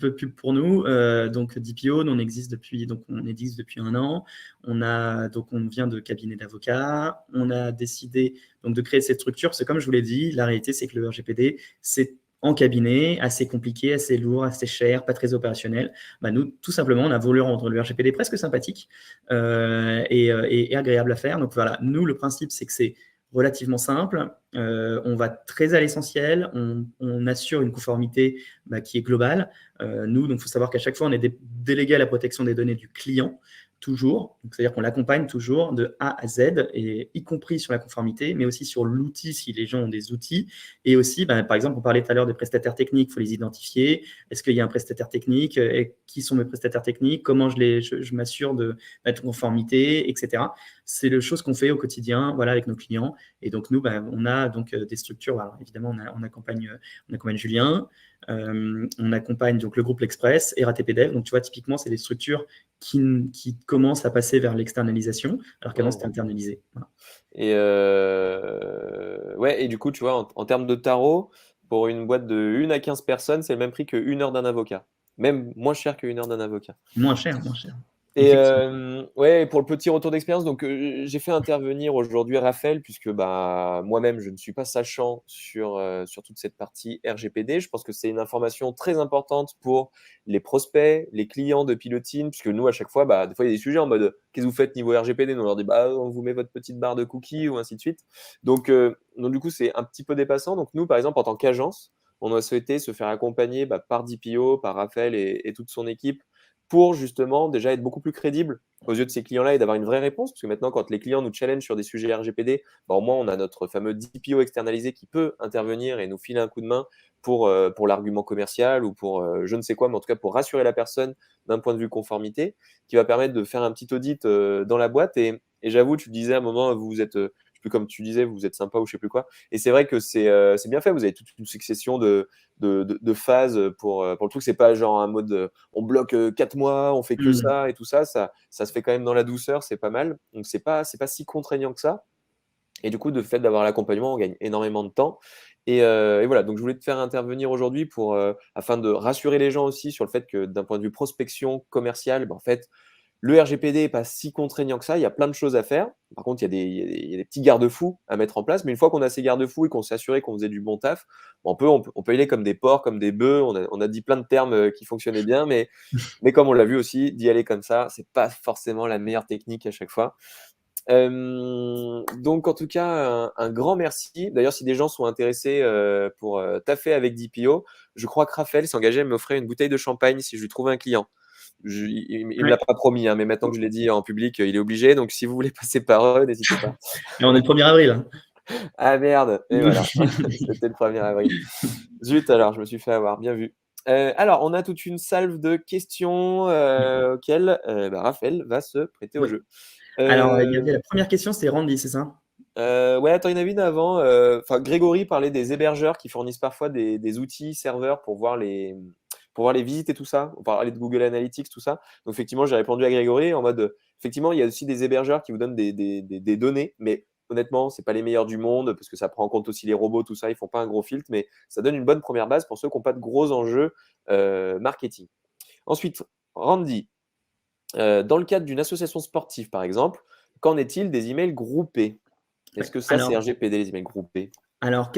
pub pour nous. Donc DPO, nous, on existe depuis 1 an. On vient de cabinet d'avocats. On a décidé donc de créer cette structure parce que, comme je vous l'ai dit, la réalité, c'est que le RGPD, c'est en cabinet, assez compliqué, assez lourd, assez cher, pas très opérationnel. Bah, nous, tout simplement, on a voulu rendre le RGPD presque sympathique et agréable à faire. Donc voilà, nous, le principe, c'est que c'est relativement simple. On va très à l'essentiel. On assure une conformité qui est globale. Nous, donc, il faut savoir qu'à chaque fois, on est délégué à la protection des données du client, toujours. C'est-à-dire qu'on l'accompagne toujours de A à Z, et y compris sur la conformité, mais aussi sur l'outil, si les gens ont des outils. Et aussi, par exemple, on parlait tout à l'heure des prestataires techniques, il faut les identifier. Est-ce qu'il y a un prestataire technique? Et qui sont mes prestataires techniques? Comment je m'assure de mettre en conformité, etc. C'est le chose qu'on fait au quotidien, voilà, avec nos clients. Et donc, nous, on a donc des structures. Voilà, évidemment, on accompagne Julien, on accompagne donc le groupe L'Express et RATP Dev. Donc, tu vois, typiquement, c'est des structures qui commencent à passer vers l'externalisation, alors qu'avant, c'était internalisé. Voilà. Et ouais, et du coup, tu vois, en termes de tarot, pour une boîte de 1 à 15 personnes, c'est le même prix que 1 heure d'un avocat. Même moins cher que 1 heure d'un avocat. Moins cher, moins cher. Et ouais, pour le petit retour d'expérience, donc j'ai fait intervenir aujourd'hui Raphaël, puisque moi-même, je ne suis pas sachant sur toute cette partie RGPD. Je pense que c'est une information très importante pour les prospects, les clients de Pilotine, puisque nous, à chaque fois, des fois, il y a des sujets en mode qu'est-ce que vous faites niveau RGPD? Nous, on leur dit on vous met votre petite barre de cookies ou ainsi de suite. Donc du coup, c'est un petit peu dépassant. Donc nous, par exemple, en tant qu'agence, on a souhaité se faire accompagner par DPO, par Raphaël et toute son équipe, pour justement déjà être beaucoup plus crédible aux yeux de ces clients-là et d'avoir une vraie réponse. Parce que maintenant, quand les clients nous challengent sur des sujets RGPD, au moins on a notre fameux DPO externalisé qui peut intervenir et nous filer un coup de main pour l'argument commercial ou pour je ne sais quoi, mais en tout cas pour rassurer la personne d'un point de vue conformité, qui va permettre de faire un petit audit dans la boîte. Et j'avoue, tu disais à un moment, vous êtes, je sais plus, comme tu disais, vous êtes sympa ou je sais plus quoi. Et c'est vrai que c'est bien fait. Vous avez toute une succession de phases pour le truc. C'est pas genre un mode on bloque 4 mois, on fait que ça et tout ça. Ça se fait quand même dans la douceur, c'est pas mal. Donc c'est pas si contraignant que ça. Et du coup, de fait d'avoir l'accompagnement, on gagne énormément de temps. Et voilà, donc je voulais te faire intervenir aujourd'hui afin de rassurer les gens aussi sur le fait que d'un point de vue prospection commerciale, en fait, le RGPD n'est pas si contraignant que ça. Il y a plein de choses à faire. Par contre, il y a des petits garde-fous à mettre en place. Mais une fois qu'on a ces garde-fous et qu'on s'est assuré qu'on faisait du bon taf, on peut y aller comme des porcs, comme des bœufs. On a dit plein de termes qui fonctionnaient bien. Mais comme on l'a vu aussi, d'y aller comme ça, c'est pas forcément la meilleure technique à chaque fois. Donc, en tout cas, un grand merci. D'ailleurs, si des gens sont intéressés pour taffer avec DPO, je crois que Raphaël s'est engagé à m'offrir une bouteille de champagne si je lui trouvais un client. Il ne me l'a pas promis, mais maintenant que je l'ai dit en public, il est obligé. Donc, si vous voulez passer par eux, n'hésitez pas. Et on est le 1er avril. Hein. Ah merde, et voilà, c'était le 1er avril. Zut, alors, je me suis fait avoir, bien vu. Alors, on a toute une salve de questions auxquelles Raphaël va se prêter au jeu. Alors, il y avait la première question, c'était Randy, c'est ça? Ouais, attends, il y en avait une avant. Grégory parlait des hébergeurs qui fournissent parfois des outils serveurs pour voir les visites et tout ça. On parlait de Google Analytics, tout ça. Donc, effectivement, j'ai répondu à Grégory en mode, effectivement, il y a aussi des hébergeurs qui vous donnent des données, mais honnêtement, c'est pas les meilleurs du monde parce que ça prend en compte aussi les robots, tout ça. Ils font pas un gros filtre, mais ça donne une bonne première base pour ceux qui n'ont pas de gros enjeux marketing. Ensuite, Randy, dans le cadre d'une association sportive, par exemple, qu'en est-il des emails groupés? Est-ce que ça, c'est RGPD, les emails groupés? Alors,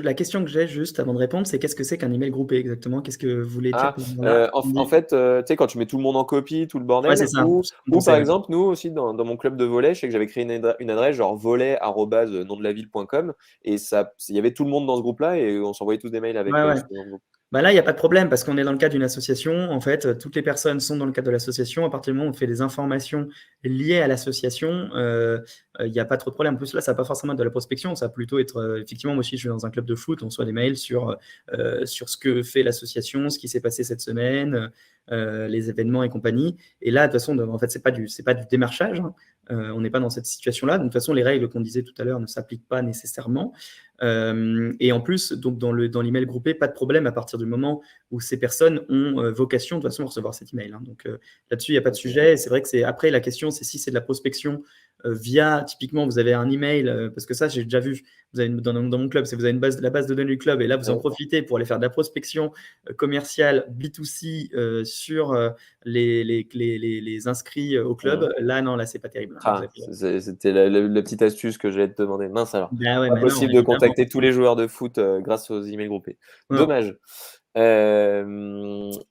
la question que j'ai juste avant de répondre, c'est qu'est-ce que c'est qu'un email groupé exactement? Qu'est-ce que vous voulez dire là? En fait, tu sais, quand tu mets tout le monde en copie, tout le bordel, Ouais, c'est ça. ou par exemple, nous aussi, dans mon club de volley, je sais que j'avais créé une adresse genre volley@nondelaville.com et il y avait tout le monde dans ce groupe-là et on s'envoyait tous des mails avec Ouais. ce groupe. Là, il n'y a pas de problème parce qu'on est dans le cadre d'une association. En fait, toutes les personnes sont dans le cadre de l'association. À partir du moment où on fait des informations liées à l'association, il n'y a pas trop de problème. En plus, là, ça va pas forcément être de la prospection. Ça va plutôt être, effectivement, moi aussi, je suis dans un club de foot. On reçoit des mails sur ce que fait l'association, ce qui s'est passé cette semaine. les événements et compagnie. Et là, de toute façon, en fait, c'est pas du démarchage, hein. On n'est pas dans cette situation-là. Donc, de toute façon, les règles qu'on disait tout à l'heure ne s'appliquent pas nécessairement. Et en plus, donc dans l'email groupé, pas de problème à partir du moment où ces personnes ont vocation de toute façon à recevoir cet email, hein. Donc là-dessus, il n'y a pas de sujet. Et c'est vrai que après, la question, c'est si c'est de la prospection via, typiquement, vous avez un email, parce que ça, j'ai déjà vu, vous avez, dans mon club, c'est vous avez la base de données du club, et là, vous en profitez pour aller faire de la prospection commerciale B2C sur les inscrits au club. Là, non, là, c'est pas terrible. C'était la petite astuce que j'allais te demander. Mince alors. Ben ouais, pas possible de contacter tous les joueurs de foot grâce aux emails groupés. Non. Dommage.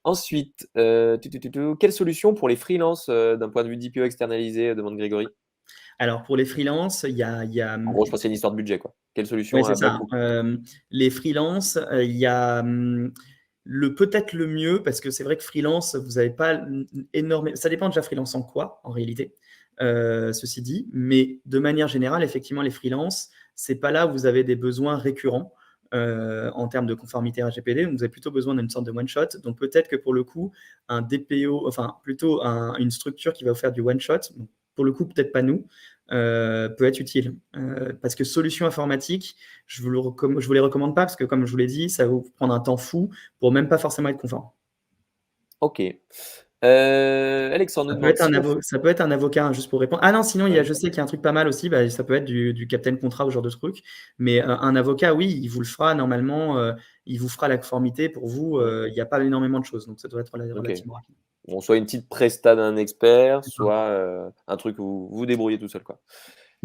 Ensuite, quelle solution pour les freelances d'un point de vue DPO externalisé, demande Grégory? Alors, pour les freelances, il y a… En gros, je pense que c'est une histoire de budget, quoi. Quelle solution Oui, c'est à bas ça. coût? Les freelances, il y a peut-être le mieux, parce que c'est vrai que freelance, vous n'avez pas énormément… Ça dépend déjà freelance en quoi, en réalité, ceci dit. Mais de manière générale, effectivement, les freelances, c'est pas là où vous avez des besoins récurrents en termes de conformité RGPD. Donc, vous avez plutôt besoin d'une sorte de one-shot. Donc, peut-être que pour le coup, un DPO, enfin, plutôt une structure qui va vous faire du one-shot, pour le coup, peut-être pas nous, peut être utile. Parce que solution informatique, je vous les recommande pas, parce que comme je vous l'ai dit, ça va vous prendre un temps fou pour même pas forcément être conforme. Ok. Alexandre nous demande… Ça peut être un avocat, hein, juste pour répondre. Ah non, sinon, je sais qu'il y a un truc pas mal aussi, ça peut être du captain contrat ou ce genre de truc. Mais un avocat, oui, il vous le fera normalement, il vous fera la conformité pour vous. Il n'y a pas énormément de choses, donc ça doit être relativement rapide. Bon, soit une petite presta d'un expert, soit un truc où vous vous débrouillez tout seul, quoi.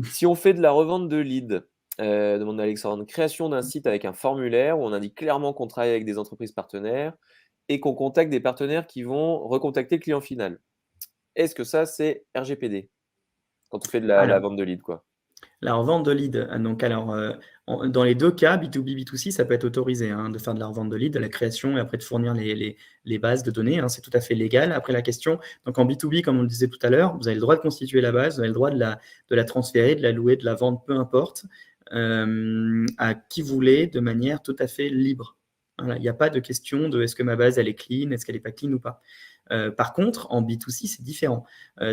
Si on fait de la revente de leads, demande Alexandre, création d'un site avec un formulaire où on indique clairement qu'on travaille avec des entreprises partenaires et qu'on contacte des partenaires qui vont recontacter le client final. Est-ce que ça, c'est RGPD quand on fait de la vente de lead, quoi? La revente de lead, donc alors, dans les deux cas, B2B, B2C, ça peut être autorisé, hein, de faire de la revente de lead, de la création et après de fournir les bases de données, hein, c'est tout à fait légal. Après la question, donc en B2B, comme on le disait tout à l'heure, vous avez le droit de constituer la base, vous avez le droit de la transférer, de la louer, de la vendre, peu importe, à qui vous voulez, de manière tout à fait libre. Voilà, il n'y a pas de question de est-ce que ma base elle est clean, est-ce qu'elle n'est pas clean ou pas. Par contre, en B2C, c'est différent.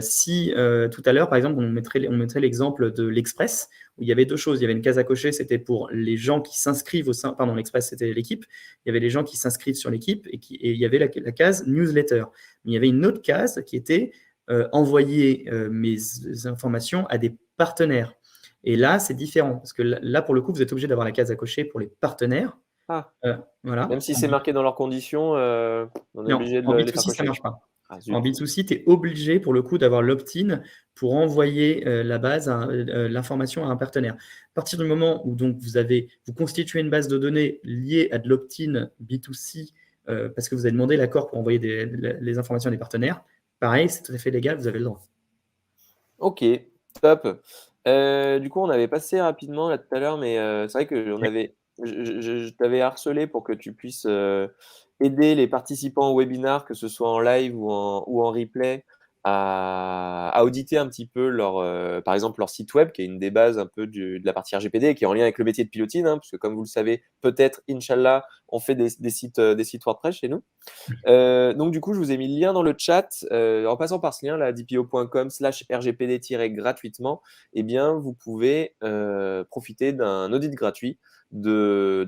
Si tout à l'heure, par exemple, on mettrait l'exemple de l'Express, où il y avait deux choses. Il y avait une case à cocher, c'était pour les gens qui s'inscrivent au sein… Pardon, l'Express, c'était l'équipe. Il y avait les gens qui s'inscrivent sur l'équipe et il y avait la case newsletter. Mais il y avait une autre case qui était envoyer mes informations à des partenaires. Et là, c'est différent, parce que là, pour le coup, vous êtes obligé d'avoir la case à cocher pour les partenaires. Voilà. Même si c'est marqué dans leurs conditions, on est obligé de les faire cocher. Ça ne marche pas. En B2C, tu es obligé, pour le coup, d'avoir l'opt-in pour envoyer la base, l'information à un partenaire. À partir du moment où donc, vous constituez une base de données liée à de l'opt-in B2C, parce que vous avez demandé l'accord pour envoyer les informations à des partenaires, pareil, c'est tout à fait légal, vous avez le droit. Ok, top. Du coup, on avait passé rapidement là tout à l'heure, mais c'est vrai que je t'avais harcelé pour que tu puisses aider les participants au webinar, que ce soit en live ou en replay, à auditer un petit peu par exemple leur site web, qui est une des bases un peu de la partie RGPD et qui est en lien avec le métier de pilotine, hein, parce que comme vous le savez, peut-être, Inch'Allah, on fait des sites WordPress chez nous. Donc du coup, je vous ai mis le lien dans le chat. En passant par ce lien, là, dpo.com/rgpd-gratuitement, eh bien, vous pouvez profiter d'un audit gratuit de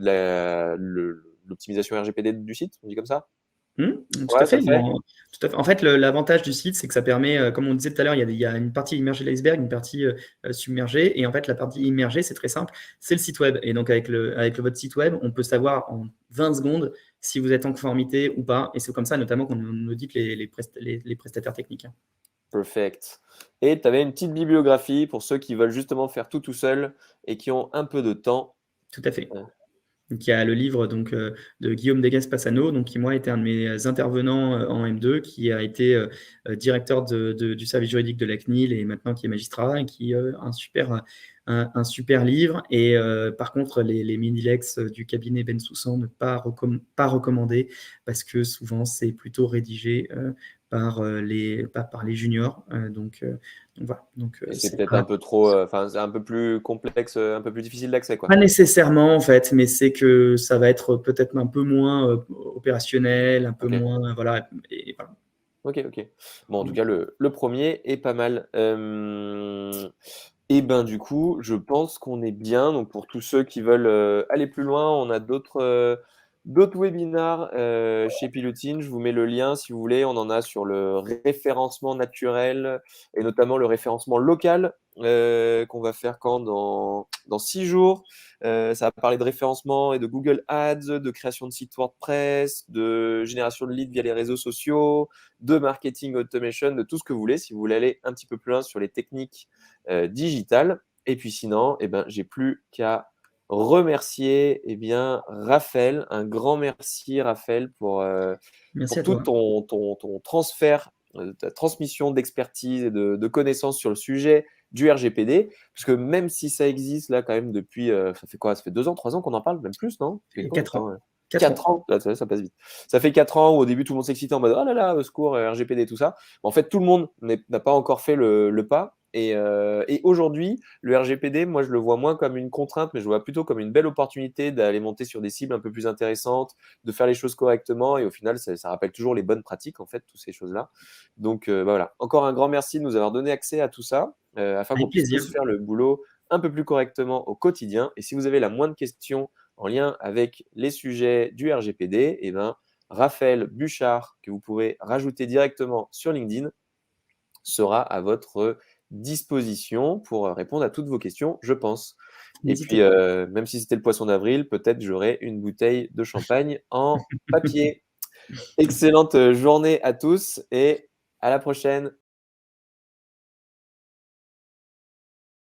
l'optimisation RGPD du site, on dit comme ça? Tout à fait. En fait, l'avantage du site, c'est que ça permet, comme on disait tout à l'heure, il y a une partie immergée de l'iceberg, une partie submergée. Et en fait, la partie immergée, c'est très simple, c'est le site web. Et donc, avec votre site web, on peut savoir en 20 secondes si vous êtes en conformité ou pas. Et c'est comme ça, notamment, qu'on audite les prestataires techniques. Perfect. Et tu avais une petite bibliographie pour ceux qui veulent justement faire tout seul et qui ont un peu de temps. Tout à fait. Donc, il y a le livre de Guillaume Degas-Passano, donc qui moi était un de mes intervenants en M2, qui a été directeur du service juridique de la CNIL et maintenant qui est magistrat, et qui un super livre. Et par contre, les mini-lex du cabinet Bensoussan ne pas recommandé, parce que souvent c'est plutôt rédigé par les juniors. Donc voilà. C'est peut-être un peu trop, c'est un peu plus complexe, un peu plus difficile d'accès, quoi. Pas nécessairement, en fait, mais c'est que ça va être peut-être un peu moins opérationnel, un peu moins, voilà. Et voilà. Ok, ok. Bon, en tout cas, le premier est pas mal. Et ben du coup, je pense qu'on est bien. Donc pour tous ceux qui veulent aller plus loin, on a d'autres webinars chez Pilotine. Je vous mets le lien si vous voulez. On en a sur le référencement naturel et notamment le référencement local qu'on va faire dans 6 jours. Ça va parler de référencement et de Google Ads, de création de sites WordPress, de génération de leads via les réseaux sociaux, de marketing automation, de tout ce que vous voulez. Si vous voulez aller un petit peu plus loin sur les techniques digitales. Et puis sinon, eh ben, j'ai plus qu'à remercier Raphaël. Un grand merci, Raphaël, Merci pour à tout toi. ton transfert, ta transmission d'expertise et de connaissances sur le sujet du RGPD. Parce que même si ça existe là quand même depuis, ça fait quoi? Ça fait 2 ans, 3 ans qu'on en parle, même plus, non? Ça fait Et combien de 4 temps? ans. 4 4 ans. ans, là, ça passe vite. Ça fait 4 ans où au début tout le monde s'excitait en mode oh là là, au secours, RGPD, tout ça. En fait, tout le monde n'a pas encore fait le pas. Et aujourd'hui, le RGPD, moi, je le vois moins comme une contrainte, mais je le vois plutôt comme une belle opportunité d'aller monter sur des cibles un peu plus intéressantes, de faire les choses correctement. Et au final, ça rappelle toujours les bonnes pratiques, en fait, toutes ces choses-là. Donc, voilà. Encore un grand merci de nous avoir donné accès à tout ça, afin qu'on Avec puisse plaisir. tous faire le boulot un peu plus correctement au quotidien. Et si vous avez la moindre question en lien avec les sujets du RGPD, eh ben, Raphaël Buchard, que vous pouvez rajouter directement sur LinkedIn, sera à votre disposition pour répondre à toutes vos questions, je pense. Et N'hésitez puis, pas. même si c'était le poisson d'avril, peut-être j'aurai une bouteille de champagne en papier. Excellente journée à tous et à la prochaine.